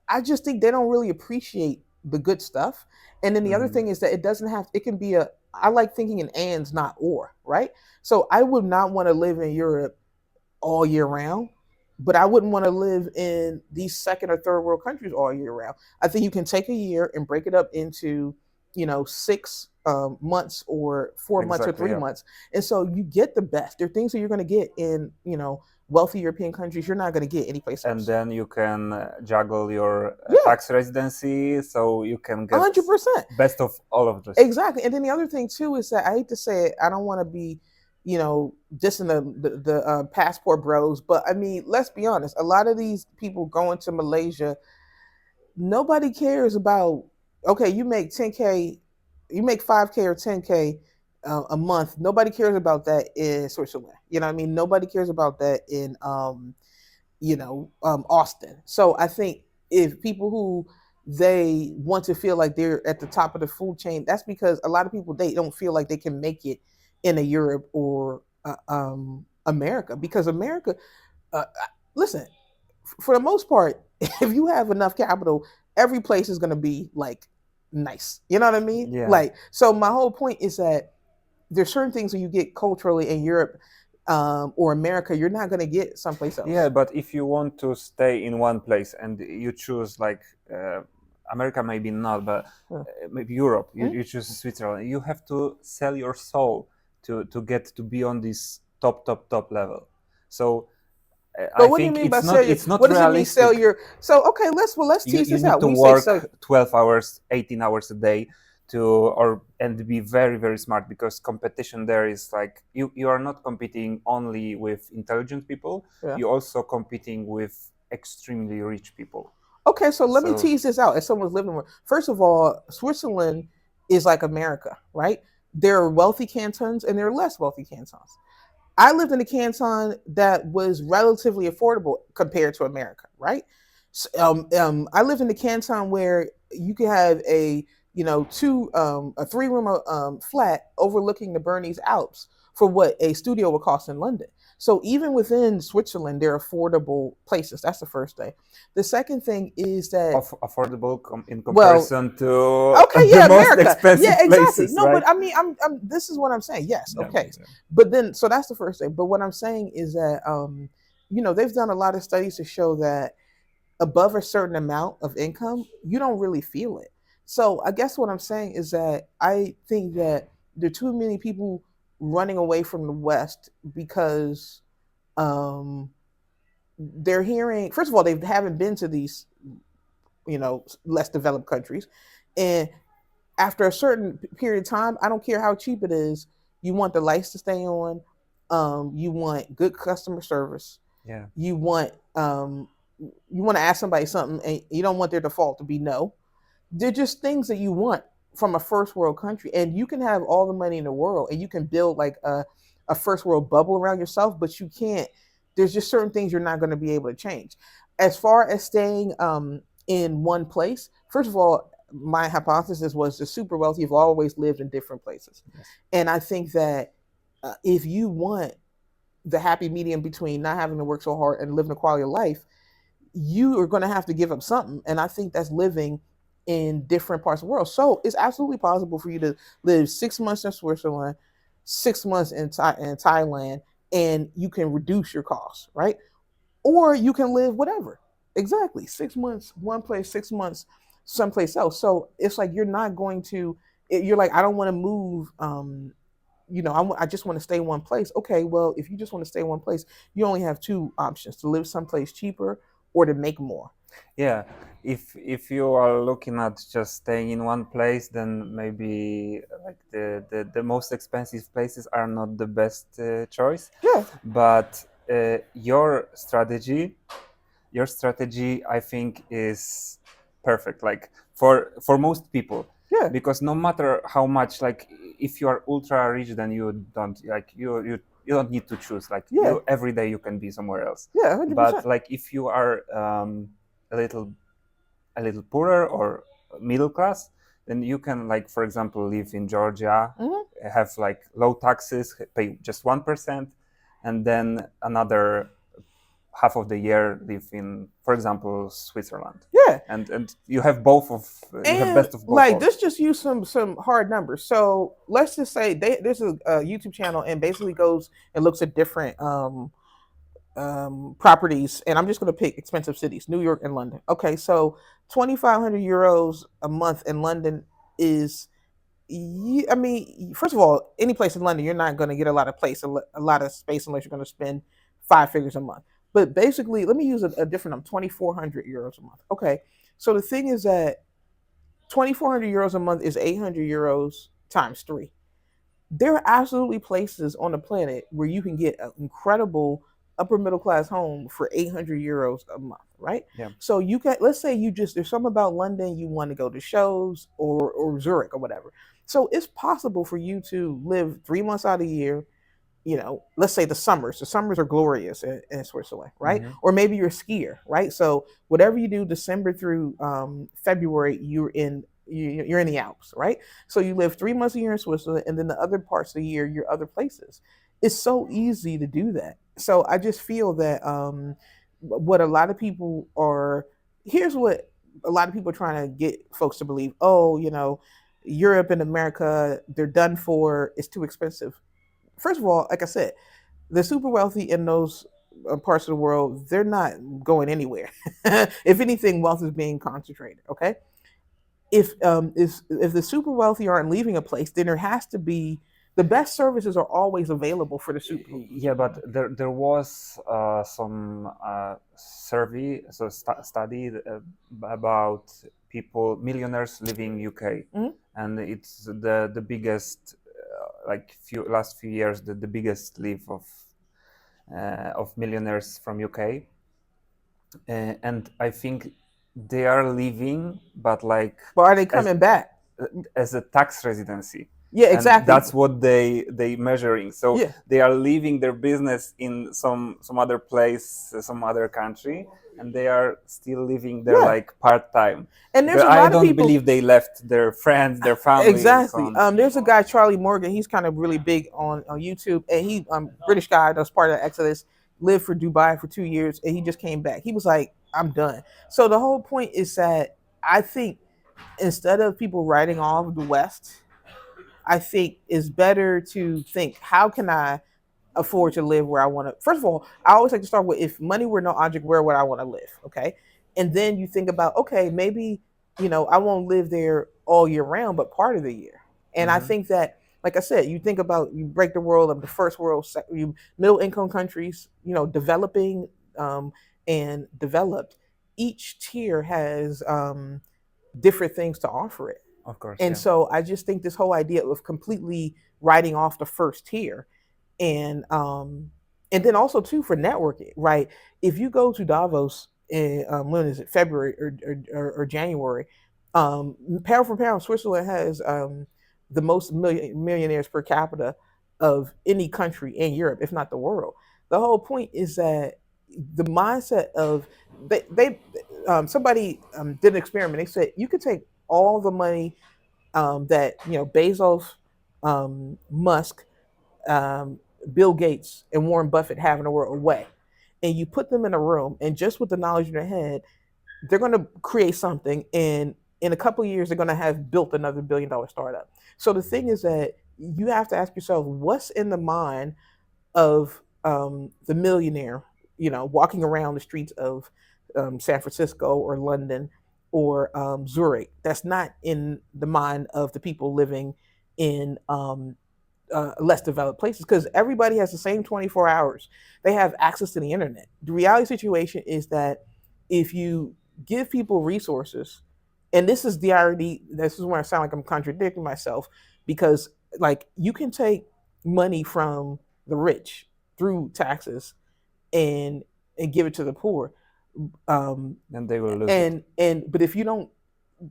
I just think they don't really appreciate the good stuff. And then the other thing is that it doesn't have. It can be a. I like thinking in ands, not or. Right. So I would not want to live in Europe all year round, but I wouldn't want to live in these second or third world countries all year round. I think you can take a year and break it up into, 6 months or 4 months or Exactly, 3 months, and so you get the best. There are things that you're going to get in wealthy European countries you're not going to get anyplace else. And then you can juggle your Yeah. tax residency, so you can get 100%. best of all of this. Exactly. And then the other thing too is that I hate to say it, I don't want to be, dissing the passport bros, but I mean, let's be honest. A lot of these people going to Malaysia, nobody cares about. Okay, you make 10K, you make 5K or 10K a month. Nobody cares about that in Switzerland. You know what I mean? Nobody cares about that in Austin. So I think if people who they want to feel like they're at the top of the food chain, that's because a lot of people they don't feel like they can make it in a Europe or America, because America, listen, for the most part, if you have enough capital, every place is going to be like nice. You know what I mean? Yeah. Like, so my whole point is that there's certain things that you get culturally in Europe or America, you're not going to get someplace else. Yeah, but if you want to stay in one place and you choose like America, maybe not, but maybe Europe, you choose Switzerland, you have to sell your soul to get to be on this top level. So but what do you mean by sell your? It's not what does realistic. It mean sell your? So okay, let's tease this out. You need to work 12 hours, 18 hours a day and be very, very smart, because competition there is like you are not competing only with intelligent people, you're also competing with extremely rich people. Okay, so let me tease this out. As someone's living with, first of all, Switzerland is like America, right? There are wealthy cantons and there are less wealthy cantons. I lived in a canton that was relatively affordable compared to America, right? I lived in a canton where you could have a 3-room flat overlooking the Bernese Alps for what a studio would cost in London. So even within Switzerland, there are affordable places. That's the first thing. The second thing is that affordable in comparison to the most expensive places. No, right? but I mean, this is what I'm saying. Yes, okay. Yeah. But then, so that's the first thing. But what I'm saying is that they've done a lot of studies to show that above a certain amount of income, you don't really feel it. So I guess what I'm saying is that I think that there are too many people running away from the West because they're hearing, first of all, they haven't been to these, less developed countries. And after a certain period of time, I don't care how cheap it is, you want the lights to stay on. You want good customer service. Yeah. You want to ask somebody something and you don't want their default to be no. They're just things that you want from a first world country, and you can have all the money in the world and you can build like a first world bubble around yourself, but you can't, there's just certain things you're not going to be able to change. As far as staying in one place, first of all, my hypothesis was the super wealthy have always lived in different places. Yes. And I think that if you want the happy medium between not having to work so hard and living a quality of life, you are going to have to give up something. And I think that's living in different parts of the world. So it's absolutely possible for you to live 6 months in Switzerland, 6 months in Thailand, and you can reduce your costs, right? Or you can live whatever. Exactly. 6 months, one place, 6 months, someplace else. So it's like, you're not going to, you're like, I don't want to move, I just want to stay in one place. Okay, well, if you just want to stay in one place, you only have two options: to live someplace cheaper or to make more. Yeah, if you are looking at just staying in one place, then maybe like the most expensive places are not the best choice. Yeah. But your strategy, I think, is perfect. Like for most people. Yeah. Because no matter how much, like if you are ultra rich, then you don't like you don't need to choose. Like every day you can be somewhere else. Yeah, 100%. But like if you are a little poorer or middle class, then you can, like, for example, live in Georgia, have like low taxes, pay just 1%, and then another half of the year live in, for example, Switzerland. Yeah. And you have both of you have And best of both like, worlds. let's just use some hard numbers. So let's just say there's a YouTube channel and basically goes and looks at different properties, and I'm just going to pick expensive cities, New York and London. Okay, so 2,500 euros a month in London is, I mean, first of all, any place in London, you're not going to get a lot of space unless you're going to spend 5 figures a month. But basically, let me use a different number, 2,400 euros a month. Okay, so the thing is that 2,400 euros a month is 800 euros times 3. There are absolutely places on the planet where you can get an incredible upper middle class home for 800 euros a month, right? Yeah. So you can, let's say there's something about London, you want to go to shows or Zurich or whatever. So it's possible for you to live 3 months out of the year, let's say the summers are glorious in Switzerland, right? Mhm. Or maybe you're a skier, right? So whatever you do, December through February, you're in the Alps, right? So you live 3 months a year in Switzerland, and then the other parts of the year, you're other places. It's so easy to do that. So I just feel that what a lot of people are, here's what a lot of people are trying to get folks to believe. Oh, Europe and America, they're done for. It's too expensive. First of all, like I said, the super wealthy in those parts of the world, they're not going anywhere. If anything, wealth is being concentrated. Okay, if the super wealthy aren't leaving a place, then there has to be, the best services are always available for the super. Yeah, but there was some survey, study about millionaires living UK, Mhm. and it's the biggest, last few years, the biggest leave of millionaires from UK, and I think they are leaving, but But are they coming back? as a tax residency. Yeah, exactly. And that's what they measuring. So Yeah. they are leaving their business in some other place, some other country, and they are still living there like part time. And there's I a lot don't of people believe they left their friends, their family. Exactly. And so on. There's a guy, Charlie Morgan. He's kind of really big on YouTube, and he British guy that's part of the Exodus, lived for Dubai for 2 years, and he just came back. He was like, I'm done. So the whole point is that I think instead of people writing off the West, I think it's better to think, how can I afford to live where I want to? First of all, I always like to start with, if money were no object, where would I want to live? Okay. And then you think about, okay, maybe, I won't live there all year round, but part of the year. And I think that, like I said, you think about, you break the world of the first world, middle income countries, developing and developed. Each tier has different things to offer it. Of course. And so I just think this whole idea of completely writing off the first tier, and then also too, for networking, right? If you go to Davos in when is it, February or January, pound for pound, Switzerland has the most millionaires per capita of any country in Europe, if not the world. The whole point is that the mindset of somebody did an experiment. They said you could take all the money that Bezos, Musk, Bill Gates, and Warren Buffett have in the world away, and you put them in a room, and just with the knowledge in their head, they're going to create something, and in a couple of years, they're going to have built another $1 billion startup. So the thing is that you have to ask yourself, what's in the mind of the millionaire, walking around the streets of San Francisco or London or Zurich, that's not in the mind of the people living in less developed places, because everybody has the same 24 hours. They have access to the internet. The reality situation is that if you give people resources, and this is where I sound like I'm contradicting myself, because like, you can take money from the rich through taxes and give it to the poor, and they will lose it. But if you don't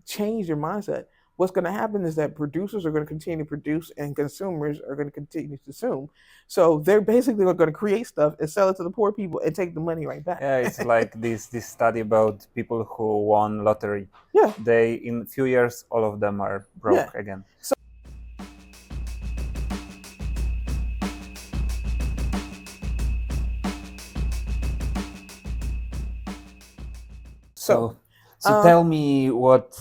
change your mindset, what's going to happen is that producers are going to continue to produce and consumers are going to continue to consume. So they're basically going to create stuff and sell it to the poor people and take the money right back. Yeah, it's like this study about people who won lottery. Yeah. They, in a few years, all of them are broke again. So So um, tell me what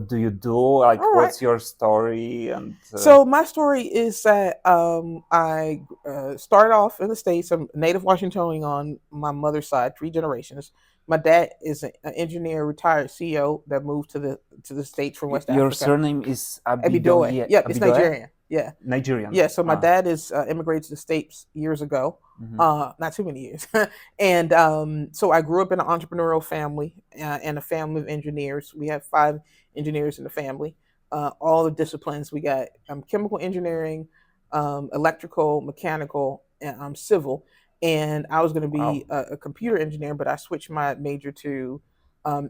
do you do? Like, all right. what's your story? And So my story is that I started off in the States. I'm native Washingtonian on my mother's side, 3 generations. My dad is an engineer, retired CEO that moved to the States from West your Africa. surname is Abidoye. Abidoye. Yep, it's Abidoye? Nigerian. Yeah. Nigerian. Yeah, so my dad is immigrated to the States years ago, not too many years. And so I grew up in an entrepreneurial family and a family of engineers. We have 5 engineers in the family, all the disciplines. We got chemical engineering, electrical, mechanical, and civil. And I was going to be Wow. a computer engineer, but I switched my major to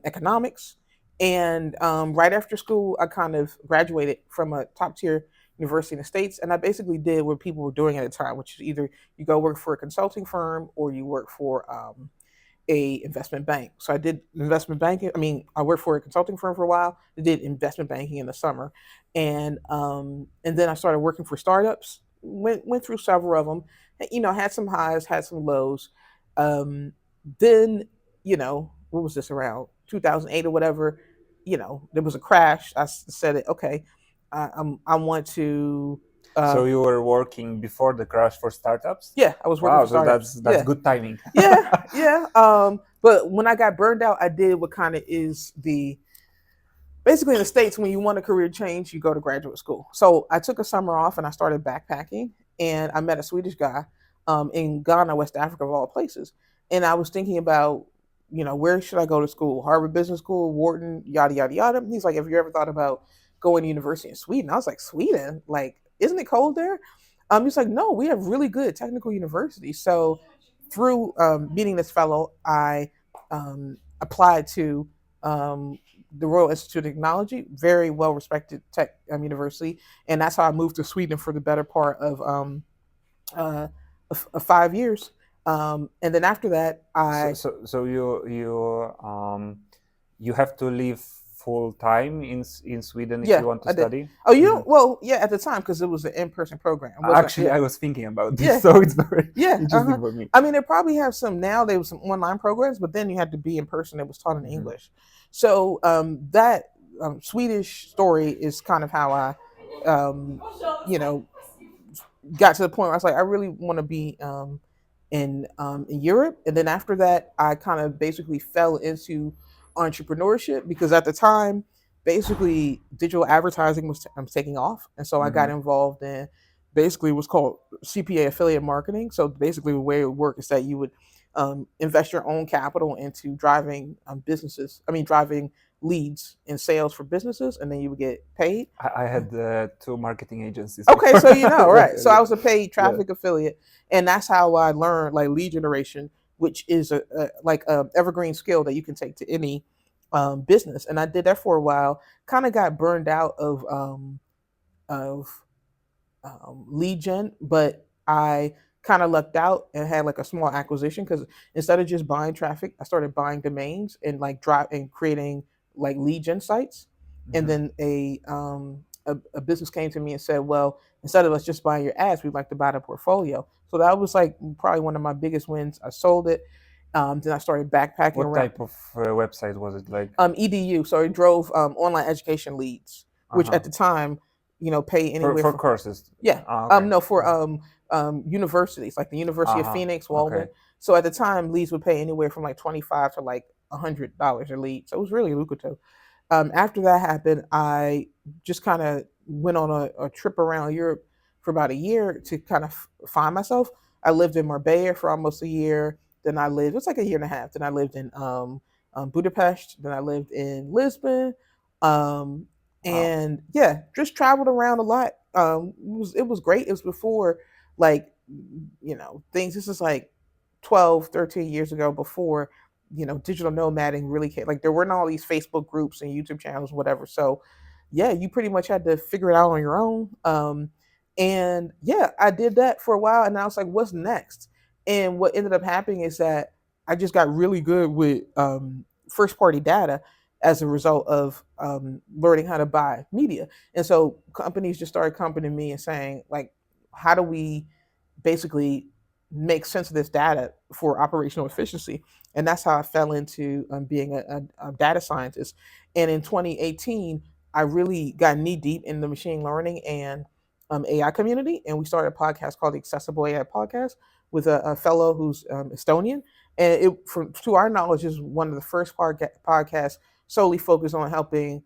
economics. And right after school, I kind of graduated from a top tier university in the States. And I basically did what people were doing at the time, which is either you go work for a consulting firm or you work for a investment bank. So I did investment banking. I mean, I worked for a consulting firm for a while. I did investment banking in the summer. And then I started working for startups, went through several of them, had some highs, had some lows. Then, what was this, around 2008 or whatever, there was a crash. I said, okay, I want to. So you were working before the crash for startups? Yeah, I was working Wow, for startups. so that's Yeah. good timing. Yeah. But when I got burned out, I did what kind of is basically in the States, when you want a career change, you go to graduate school. So I took a summer off and I started backpacking, and I met a Swedish guy in Ghana, West Africa, of all places. And I was thinking about, where should I go to school? Harvard Business School, Wharton, yada, yada, yada. He's like, have you ever thought about going to university in Sweden? I was like, Sweden? Like, isn't it cold there? He's like, no, we have really good technical universities. So through meeting this fellow, I applied to the Royal Institute of Technology, very well respected tech university, and that's how I moved to Sweden for the better part of 5 years. And then after that, So you have to live full time in Sweden if you want to study? Oh, well, yeah, at the time, because it was an in-person program. Actually, I was thinking about this, so it's very interesting for me. I mean, they probably have some now. There was some online programs, but then you had to be in person. It was taught in English. So that Swedish story is kind of how I, got to the point where I was like, I really want to be in Europe. And then after that, I kind of basically fell into entrepreneurship because at the time, basically digital advertising was taking off, and so I got involved in basically what's called CPA affiliate marketing. So basically, the way it would work is that you would invest your own capital into driving driving leads in sales for businesses, and then you would get paid. I had 2 marketing agencies. Okay, so right? So I was a paid traffic affiliate, and that's how I learned like lead generation, which is a evergreen skill that you can take to any business. And I did that for a while. Kind of got burned out of lead gen, but I kind of lucked out and had like a small acquisition because instead of just buying traffic, I started buying domains and creating like lead gen sites. And then a business came to me and said, well, instead of us just buying your ads, we'd like to buy the portfolio. So that was like probably one of my biggest wins. I sold it. Then I started backpacking What around. type of website was it, like? EDU. So it drove online education leads, which at the time, pay anywhere for courses. Yeah. Okay. No, for universities like the University of Phoenix, Walden. Okay. So at the time, leads would pay anywhere from like $25 to like $100 a lead. So it was really lucrative. After that happened, I just kind of went on a trip around Europe for about a year to kind of find myself. I lived in Marbella for almost a year. Then it was like a year and a half. Then I lived in Budapest. Then I lived in Lisbon. And yeah, just traveled around a lot. It was great. It was before like, things. This is like 12, 13 years ago, before digital nomading really came. Like there weren't all these Facebook groups and YouTube channels, whatever. So yeah, you pretty much had to figure it out on your own. And yeah, I did that for a while, and I was like, what's next? And what ended up happening is that I just got really good with first party data as a result of learning how to buy media. And so companies just started coming to me and saying, like, how do we basically make sense of this data for operational efficiency. And that's how I fell into being a data scientist. And in 2018, I really got knee deep in the machine learning and AI community. And we started a podcast called the Accessible AI Podcast with a fellow who's Estonian. And it, from to our knowledge, is one of the first podcasts solely focused on helping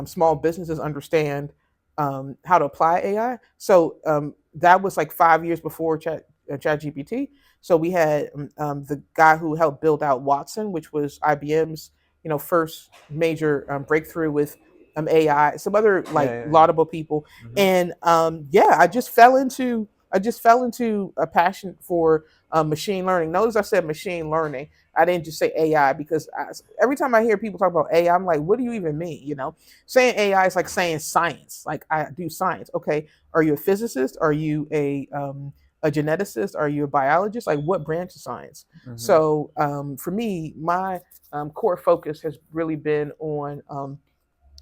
small businesses understand how to apply AI. So that was like 5 years before ChatGPT. So we had the guy who helped build out Watson, which was IBM's first major breakthrough with AI. Some other like laudable people, and I just fell into a passion for machine learning. Notice I said machine learning. I didn't just say AI because every time I hear people talk about AI, I'm like, what do you even mean? Saying AI is like saying science. Like I do science. Okay, are you a physicist? Are you a geneticist? Are you a biologist? Like what branch of science? So for me, my core focus has really been on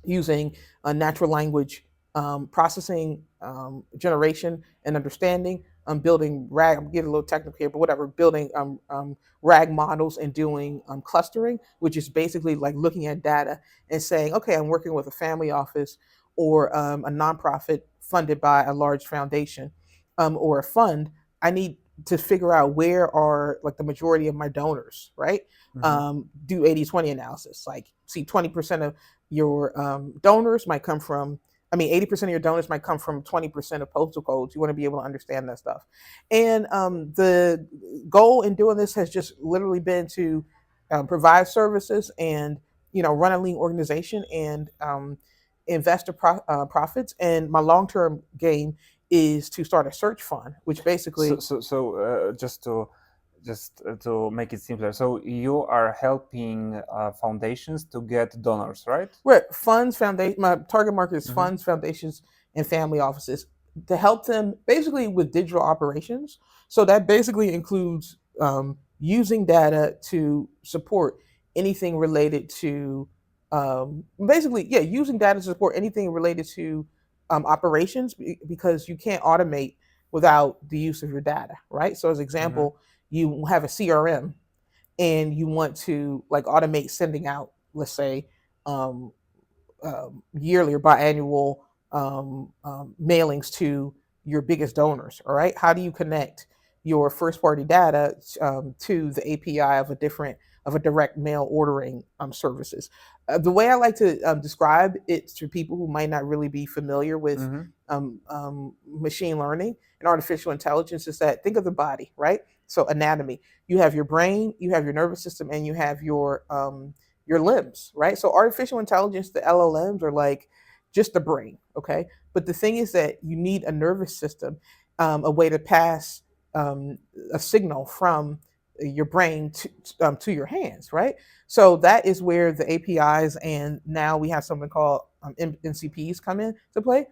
using natural language processing, generation, and understanding. Building RAG. I'm getting a little technical here, but whatever. Building RAG models and doing clustering, which is basically like looking at data and saying, okay, I'm working with a family office or a nonprofit funded by a large foundation or a fund. I need to figure out where are like the majority of my donors, right? Do 80-20 analysis. Like, see, 20% of your donors might come from, 80% of your donors might come from 20% of postal codes. You want to be able to understand that stuff. And the goal in doing this has just literally been to provide services and, run a lean organization and invest profits. And my long-term game is to start a search fund, which basically... Just to make it simpler, so you are helping foundations to get donors, right? Right. Funds, foundation. My target market is funds, foundations, and family offices to help them basically with digital operations. So that basically includes using data to support anything related to using data to support anything related to operations because you can't automate without the use of your data, right? So as example, you have a CRM and you want to like automate sending out, let's say, yearly or biannual mailings to your biggest donors. All right, how do you connect your first-party data to the API of a direct mail ordering services? The way I like to describe it to people who might not really be familiar with machine learning and artificial intelligence is that think of the body, right? So anatomy, you have your brain, you have your nervous system, and you have your limbs, right? So artificial intelligence, the LLMs are like just the brain, okay? But the thing is that you need a nervous system, a way to pass a signal from your brain to your hands, right? So that is where the APIs and now we have something called NCPs come in to play.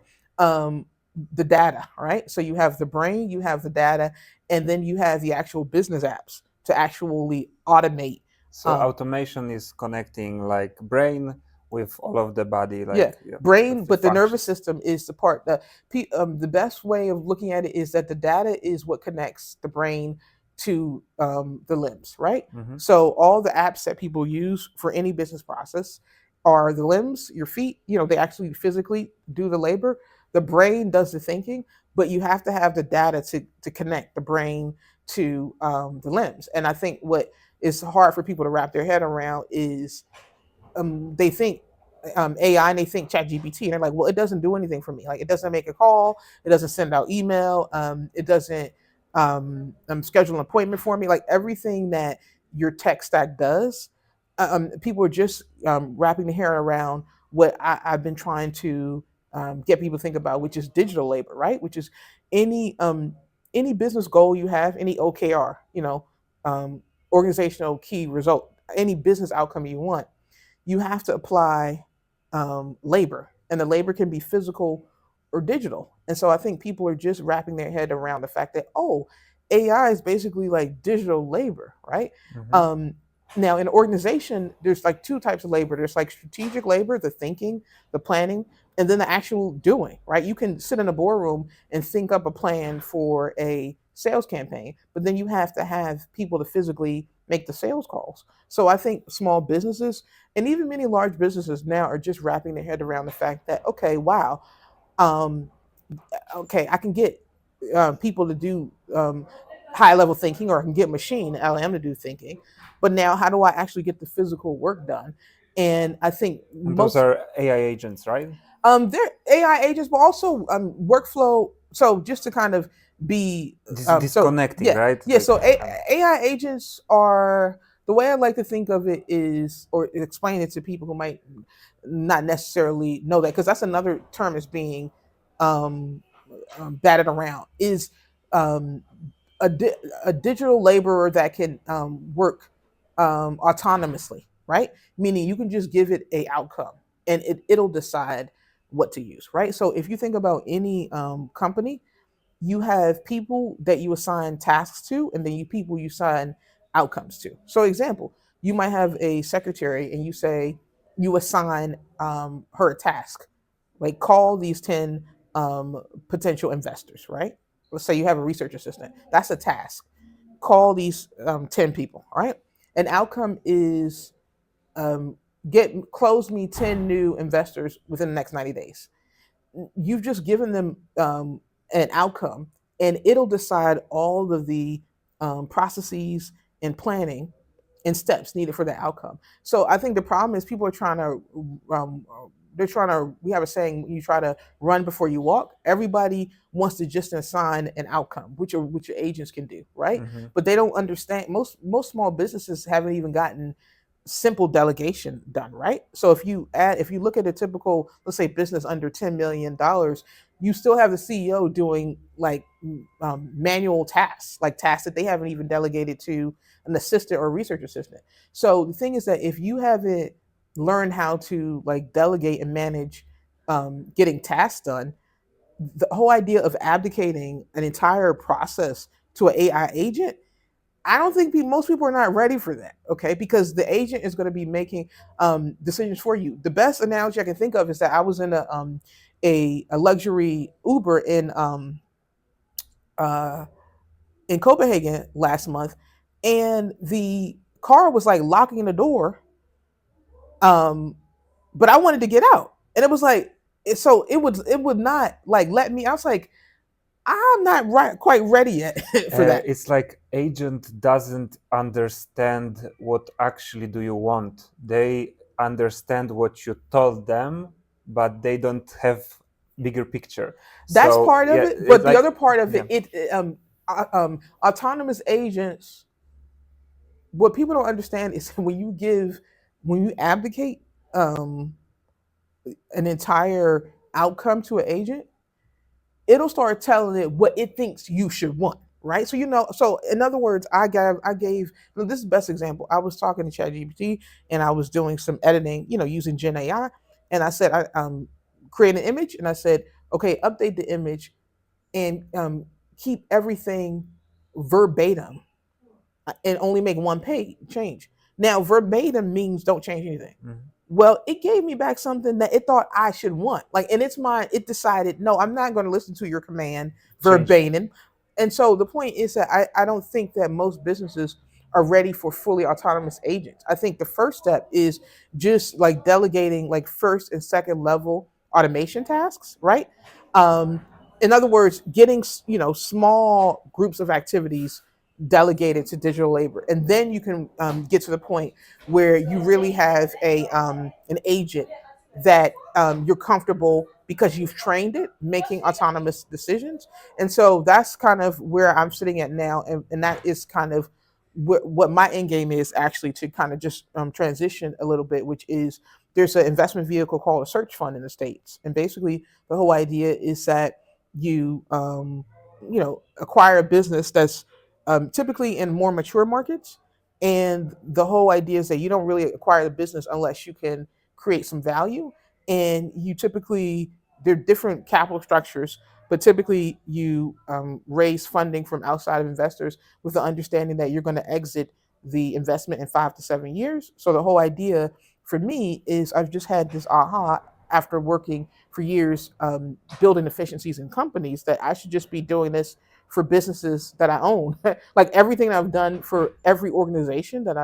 The data, right? So you have the brain, you have the data, and then you have the actual business apps to actually automate. So automation is connecting like brain with all of the body, brain, but the nervous system is the part that the best way of looking at it is that the data is what connects the brain to the limbs, right? So all the apps that people use for any business process are the limbs, your feet. They actually physically do the labor. The brain does the thinking, but you have to have the data to connect the brain to the limbs. And I think what is hard for people to wrap their head around is they think AI and they think ChatGPT and they're like, well, it doesn't do anything for me. Like it doesn't make a call, it doesn't send out email, it doesn't schedule an appointment for me. Like everything that your tech stack does, people are just wrapping their hair around what I've been trying to get people to think about, which is digital labor, right? Which is any business goal you have, any OKR, organizational key result, any business outcome you want, you have to apply labor, and the labor can be physical or digital. And so I think people are just wrapping their head around the fact that, AI is basically like digital labor, right? Now in an organization, there's like two types of labor. There's like strategic labor, the thinking, the planning, and then the actual doing, right? You can sit in a boardroom and think up a plan for a sales campaign, but then you have to have people to physically make the sales calls. So I think small businesses and even many large businesses now are just wrapping their head around the fact that, okay, wow, um, okay, I can get people to do high level thinking, or I can get machine LM to do thinking, but now how do I actually get the physical work done? And I think And those most are AI agents, right? they're AI agents, but also workflow. So just to kind of be Disconnecting, yeah, right? yeah. So AI agents are, the way I like to think of it is, or explain it to people who might not necessarily know that, because that's another term is being um, batted around, is um, a digital laborer that can work autonomously, right? Meaning you can just give it a outcome and it'll decide what to use, right? So if you think about any company, you have people that you assign tasks to, and then you people you assign outcomes to. So example, you might have a secretary and you say you assign her a task, like call these 10 potential investors, right? Let's say you have a research assistant. That's a task. Call these 10 people, right? An outcome is um, close me 10 new investors within the next 90 days. You've just given them an outcome, and it'll decide all of the processes and planning and steps needed for that outcome. So I think the problem is people are trying to they're trying to, we have a saying, you try to run before you walk. Everybody wants to just assign an outcome, which your agents can do, right? Mm-hmm. But they don't understand, most small businesses haven't even gotten simple delegation done, right? So if you look at a typical, let's say, business under $10 million, you still have the CEO doing like manual tasks, like tasks that they haven't even delegated to an assistant or a research assistant. So the thing is that if you haven't learned how to like delegate and manage getting tasks done, the whole idea of abdicating an entire process to an AI agent, I don't think most people are not ready for that. Okay, because the agent is going to be making decisions for you. The best analogy I can think of is that I was in a luxury Uber uh, in Copenhagen last month, and the car was like locking the door, but I wanted to get out, and it was like, so it would not like let me. I was like, I'm not quite ready yet for that. It's like agent doesn't understand what actually do you want. They understand what you told them, but they don't have bigger picture. That's So part of yeah, it, but the like, other part of yeah. autonomous agents. What people don't understand is when you abdicate um, an entire outcome to an agent, it'll start telling it what it thinks you should want, right? So so in other words, I gave this is the best example. I was talking to ChatGPT and I was doing some editing, using Gen AI, and I said I create an image, and I said, okay, update the image and keep everything verbatim and only make one page change. Now, verbatim means don't change anything. Mhm. Well, it gave me back something that it thought I should want. Like in its mind, it decided, no, I'm not going to listen to your command Change. verbatim. And so the point is that I don't think that most businesses are ready for fully autonomous agents. I think the first step is just like delegating like first and second level automation tasks, right? Um, in other words, getting small groups of activities delegated to digital labor, and then you can get to the point where you really have an agent that you're comfortable because you've trained it making autonomous decisions. And so that's kind of where I'm sitting at now, and that is kind of what my end game is, actually, to kind of just transition a little bit, which is there's an investment vehicle called a search fund in the States, and basically the whole idea is that you acquire a business that's typically in more mature markets. And the whole idea is that you don't really acquire the business unless you can create some value. And you typically, there are different capital structures, but typically you raise funding from outside of investors with the understanding that you're going to exit the investment in 5 to 7 years. So the whole idea for me is I've just had this aha after working for years building efficiencies in companies, that I should just be doing this for businesses that I own. Like everything I've done for every organization that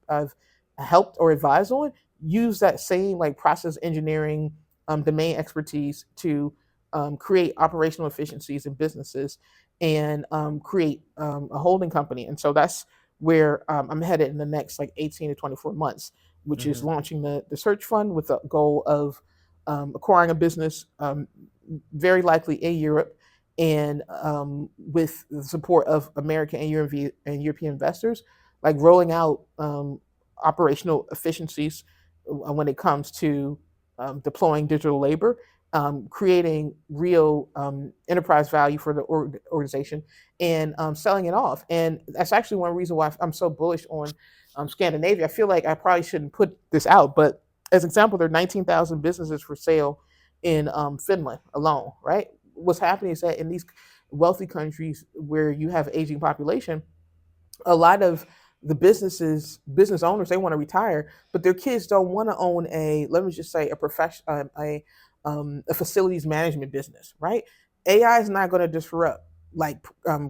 I've helped or advised on, use that same like process engineering domain expertise to create operational efficiencies in businesses and create a holding company. And so that's where I'm headed in the next like 18 to 24 months, which is launching the search fund with the goal of acquiring a business, very likely in Europe, and with the support of American and European investors, like rolling out operational efficiencies when it comes to deploying digital labor, creating real enterprise value for the organization, and selling it off. And that's actually one reason why I'm so bullish on Scandinavia. I feel like I probably shouldn't put this out, but as an example, there are 19,000 businesses for sale in Finland alone, right? What's happening is that in these wealthy countries where you have aging population, a lot of the business owners, they want to retire, but their kids don't want to own a, let me just say, a profession, a facilities management business, right? AI is not going to disrupt like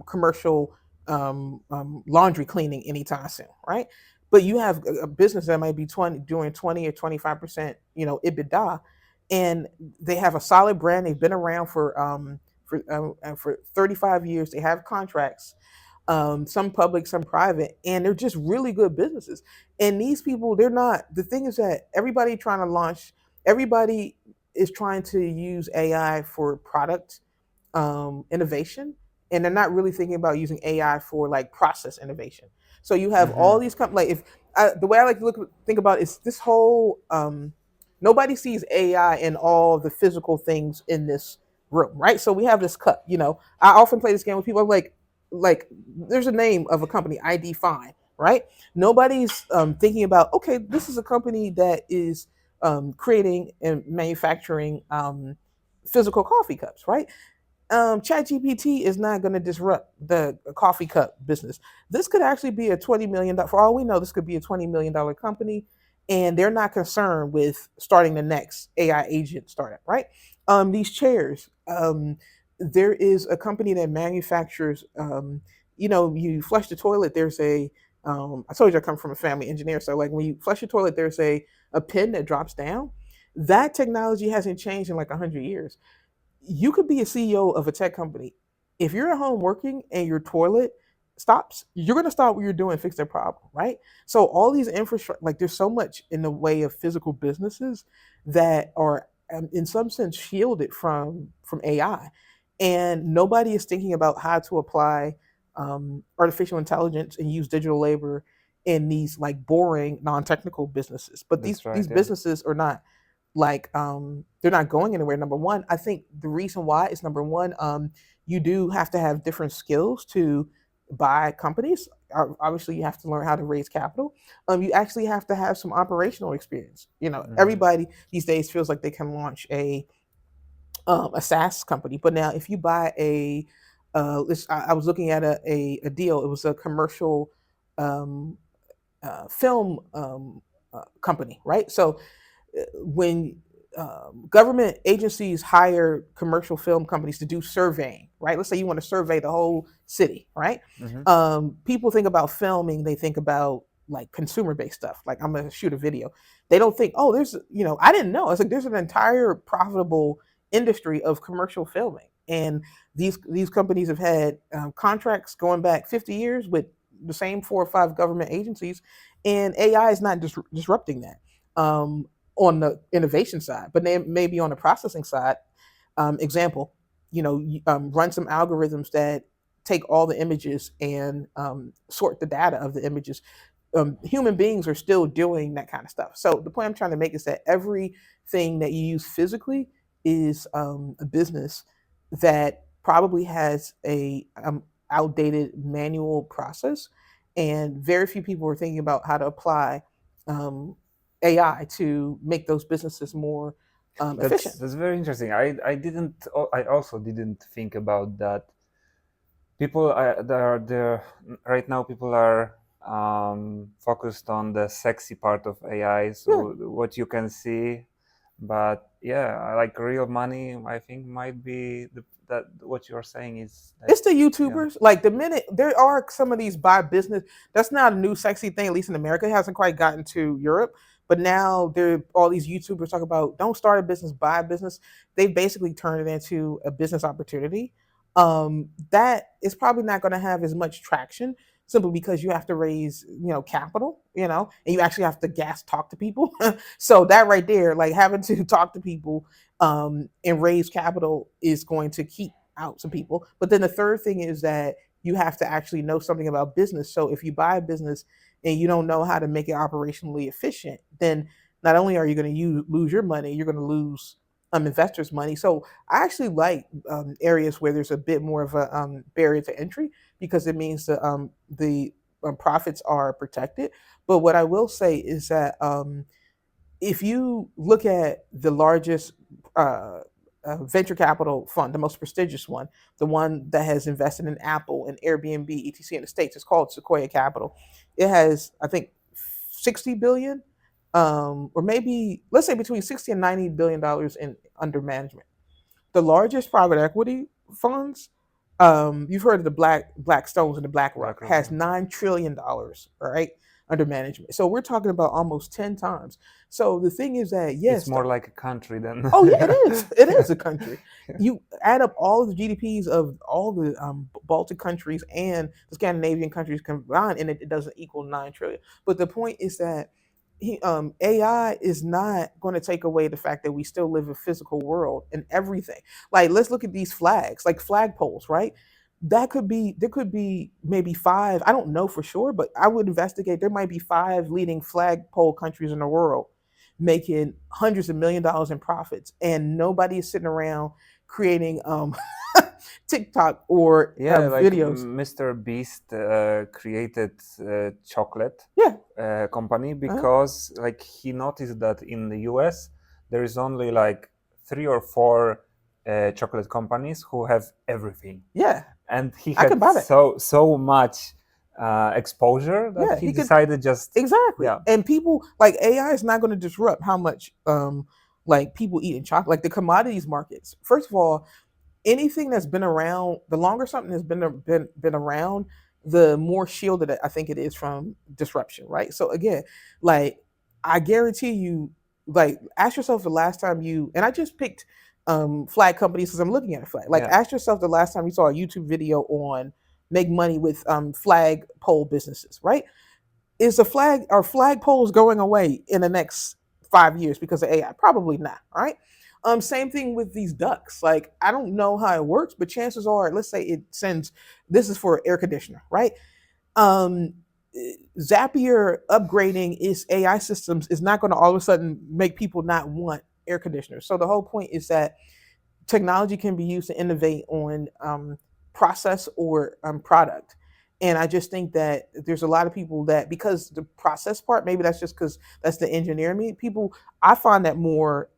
commercial laundry cleaning anytime soon, right? But you have a business that might be doing 20 or 25%, EBITDA, and they have a solid brand. They've been around for 35 years. They have contracts, some public, some private, and they're just really good businesses. And these people, they're not. The thing is that everybody is trying to use AI for product innovation, and they're not really thinking about using AI for like process innovation. So you have all these companies. Like the way I like to think about it is this whole. Nobody sees AI in all the physical things in this room, right? So we have this cup. I often play this game with people. I'm like there's a name of a company, ID Fine, right? Nobody's thinking about, okay, this is a company that is creating and manufacturing physical coffee cups, right? ChatGPT is not going to disrupt the coffee cup business. This could actually be a $20 million, for all we know, this could be a $20 million company, and they're not concerned with starting the next AI agent startup, right? These chairs, there is a company that manufactures, you flush the toilet, there's I told you I come from a family engineer, so like when you flush your toilet, there's a pin that drops down. That technology hasn't changed in like 100 years. You could be a CEO of a tech company. If you're at home working and your toilet stops, you're going to stop what you're doing and fix their problem, right? So all these infrastructure, like there's so much in the way of physical businesses that are in some sense shielded from AI, and nobody is thinking about how to apply artificial intelligence and use digital labor in these like boring non-technical businesses. But these businesses are not like they're not going anywhere. Number one, I think the reason why is number one, you do have to have different skills to buy companies. Obviously you have to learn how to raise capital. You actually have to have some operational experience. Everybody these days feels like they can launch a SaaS company, but now if you buy I was looking at a deal. It was a commercial film company, right? So when government agencies hire commercial film companies to do surveying, right? Let's say you want to survey the whole city, right? People think about filming, they think about like consumer-based stuff. Like I'm gonna shoot a video. They don't think, oh, I didn't know. It's like there's an entire profitable industry of commercial filming, and these companies have had contracts going back 50 years with the same 4 or 5 government agencies, and AI is not disrupting that. On the innovation side, but then maybe on the processing side, example, run some algorithms that take all the images and sort the data of the images. Human beings are still doing that kind of stuff. So the point I'm trying to make is that everything that you use physically is a business that probably has a outdated manual process, and very few people are thinking about how to apply AI to make those businesses more efficient. That's very interesting. I also didn't think about that. People are there right now. People are focused on the sexy part of AI. So what you can see, But yeah, like real money, I think might be that what you're saying is that, It's the YouTubers. Like the minute there are some of these buy business, that's not a new sexy thing, at least in America. It hasn't quite gotten to Europe. But now there are all these YouTubers talk about don't start a business, buy a business. They basically turn it into a business opportunity. That is probably not going to have as much traction simply because you have to raise, capital, and you actually have to talk to people. So that right there, like having to talk to people and raise capital is going to keep out some people. But then the third thing is that you have to actually know something about business. So if you buy a business and you don't know how to make it operationally efficient, then not only are you going to lose your money, you're going to lose investors' money. So I actually like areas where there's a bit more of a barrier to entry because it means the profits are protected. But what I will say is that if you look at the largest uh, venture capital fund, the most prestigious one, the one that has invested in Apple and Airbnb, etc. in the States, it's called Sequoia Capital. It has, I think, 60 billion, or maybe let's say between 60 and 90 billion dollars in under management. The largest private equity funds, you've heard of the Blackstones and the BlackRock, BlackRock, has yeah. $9 trillion, right, under management. So we're talking about almost 10 times. So the thing is that yes, it's more like a country than. oh yeah, it is. It is a country. You add up all of the GDPs of all the Baltic countries and the Scandinavian countries combined, and it doesn't equal 9 trillion. But the point is that AI is not going to take away the fact that we still live in a physical world and everything. Like, let's look at these flags, like flagpoles, right? There could be maybe five. I don't know for sure, but I would investigate. There might be five leading flagpole countries in the world making hundreds of $1 million in profits, and nobody is sitting around creating TikTok or Yeah, like videos. Mr. Beast created chocolate Yeah. company because like he noticed that in the US there is only like 3 or 4 chocolate companies who have everything, Yeah. and he I could had buy that. so much exposure that Yeah, he he could decided just exactly. yeah. And people like AI is not going to disrupt how much like people eat in chocolate, like the commodities markets. First of all, anything that's been around, the longer something has been around, the more shielded I think it is from disruption, right? So again, like I guarantee you, like ask yourself the last time you, and I just picked flag companies because I'm looking at a flag. Like Yeah. ask yourself the last time you saw a YouTube video on make money with flag pole businesses, right? Is the flag are flag poles going away in the next 5 years because of AI? Probably not. All right. Same thing with these ducks. Like I don't know how it works, but chances are, let's say it sends. This is for air conditioner, right? Um, Zapier upgrading its AI systems is not going to all of a sudden make people not want air conditioners. So the whole point is that technology can be used to innovate on process or product. And I just think that there's a lot of people that because the process part, maybe that's just because that's the engineer in me. People, I find that more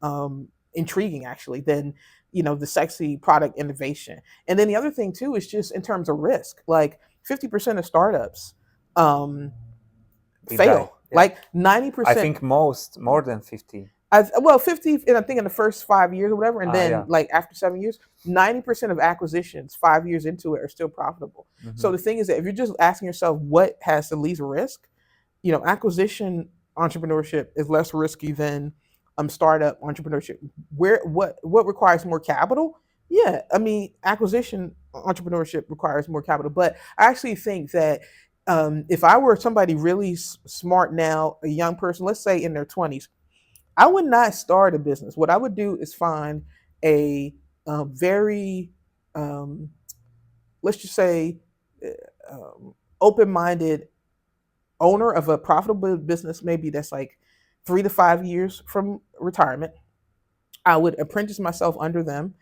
intriguing actually than the sexy product innovation. And then the other thing too is just in terms of risk. Like 50% of startups um, fail. Yeah. Like I 90%. think more than 50. Well, 50, and I think in the first 5 years or whatever, and then Yeah. like after 7 years, 90% of acquisitions 5 years into it are still profitable. So the thing is that if you're just asking yourself what has the least risk, acquisition entrepreneurship is less risky than startup entrepreneurship. What requires more capital? Yeah, I mean acquisition entrepreneurship requires more capital, but I actually think that if I were somebody really smart now, a young person, let's say in their 20s, I would not start a business. What I would do is find a very, um, let's just say, open minded owner of a profitable business, maybe that's like 3 to 5 years from retirement. I would apprentice myself under them.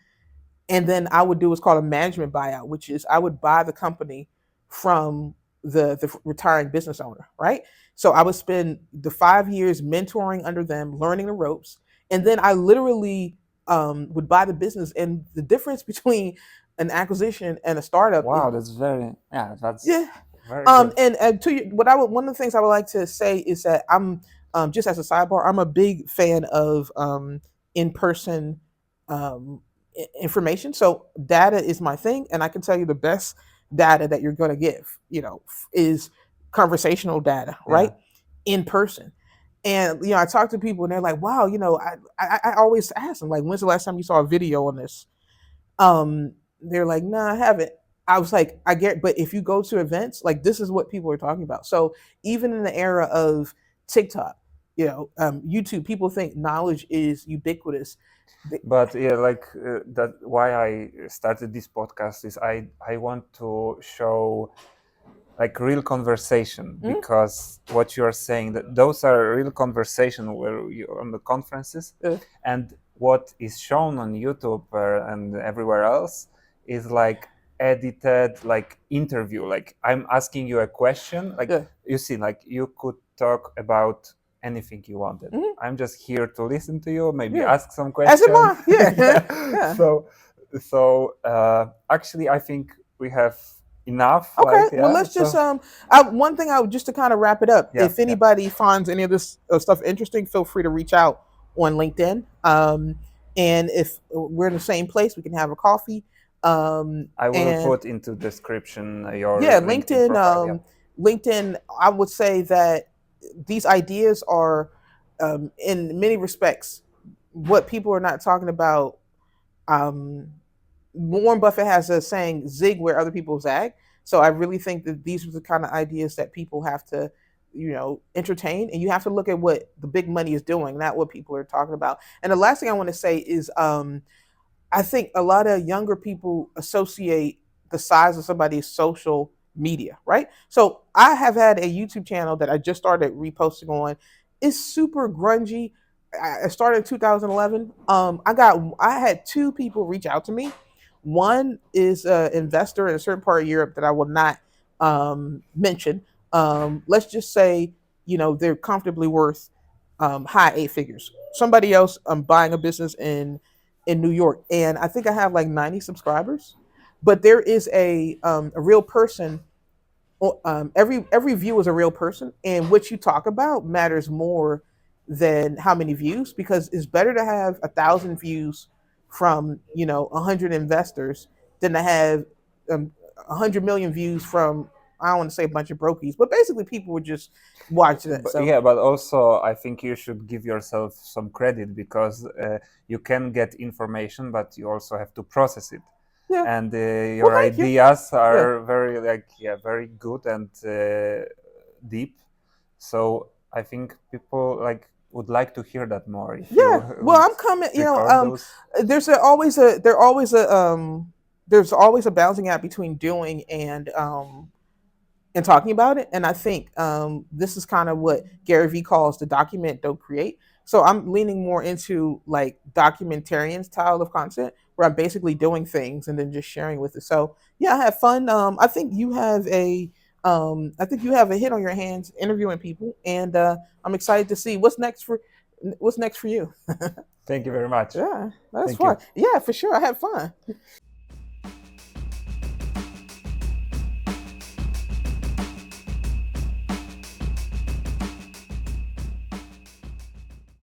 And then I would do what's called a management buyout, which is I would buy the company from the retiring business owner, right? So I would spend the 5 years mentoring under them, learning the ropes, and then I literally would buy the business. And the difference between an acquisition and a startup, wow, that's very that's yeah. very good. And to you, one of the things I would like to say is that I'm just as a sidebar, I'm a big fan of in-person information. So data is my thing, and I can tell you the best data that you're going to give, is conversational data, right? In person. And I talk to people and they're like, wow, I always ask them, like, when's the last time you saw a video on this? They're like, nah, I haven't. I was like, I get, but if you go to events, like, this is what people are talking about. So even in the era of TikTok, YouTube, people think knowledge is ubiquitous. But yeah, like that. Why I started this podcast is I want to show like real conversation, because what you are saying, that those are real conversation where you on the conferences, and what is shown on YouTube and everywhere else is like edited, like interview. Like I'm asking you a question, like you see, like you could talk about anything you wanted. I'm just here to listen to you, maybe ask some questions. As am I. Yeah. So actually, I think we have enough. Okay, well, let's just one thing I would, just to kind of wrap it up. If anybody finds any of this stuff interesting, feel free to reach out on LinkedIn. And if we're in the same place, we can have a coffee. I will put into description your LinkedIn. profile, LinkedIn. I would say that these ideas are, in many respects, what people are not talking about. Warren Buffett has a saying, zig where other people zag. So I really think that these are the kind of ideas that people have to, entertain. And you have to look at what the big money is doing, not what people are talking about. And the last thing I want to say is, I think a lot of younger people associate the size of somebody's social media, right? So I have had a YouTube channel that I just started reposting on. It's super grungy. I started in 2011. I had two people reach out to me. One is an investor in a certain part of Europe that I will not mention. Let's just say, they're comfortably worth high 8 figures. Somebody else buying a business in New York, and I think I have like 90 subscribers. But there is a real person. Every view is a real person, and what you talk about matters more than how many views, because it's better to have 1,000 views from 100 investors than to have 100 million views from, I don't want to say a bunch of brokies, but basically people would just watch that. But also I think you should give yourself some credit, because you can get information, but you also have to process it. And your ideas are very good and deep. So I think people would like to hear that more. Well, I'm coming. There's always a balancing act between doing and talking about it. And I think this is kind of what Gary Vee calls the document, don't create. So I'm leaning more into like documentarian style of content, where I'm basically doing things and then just sharing with it. So yeah, I have fun. I think you have a hit on your hands interviewing people, and I'm excited to see what's next for you. Thank you very much. Yeah, that's fun. Yeah, for sure. I had fun.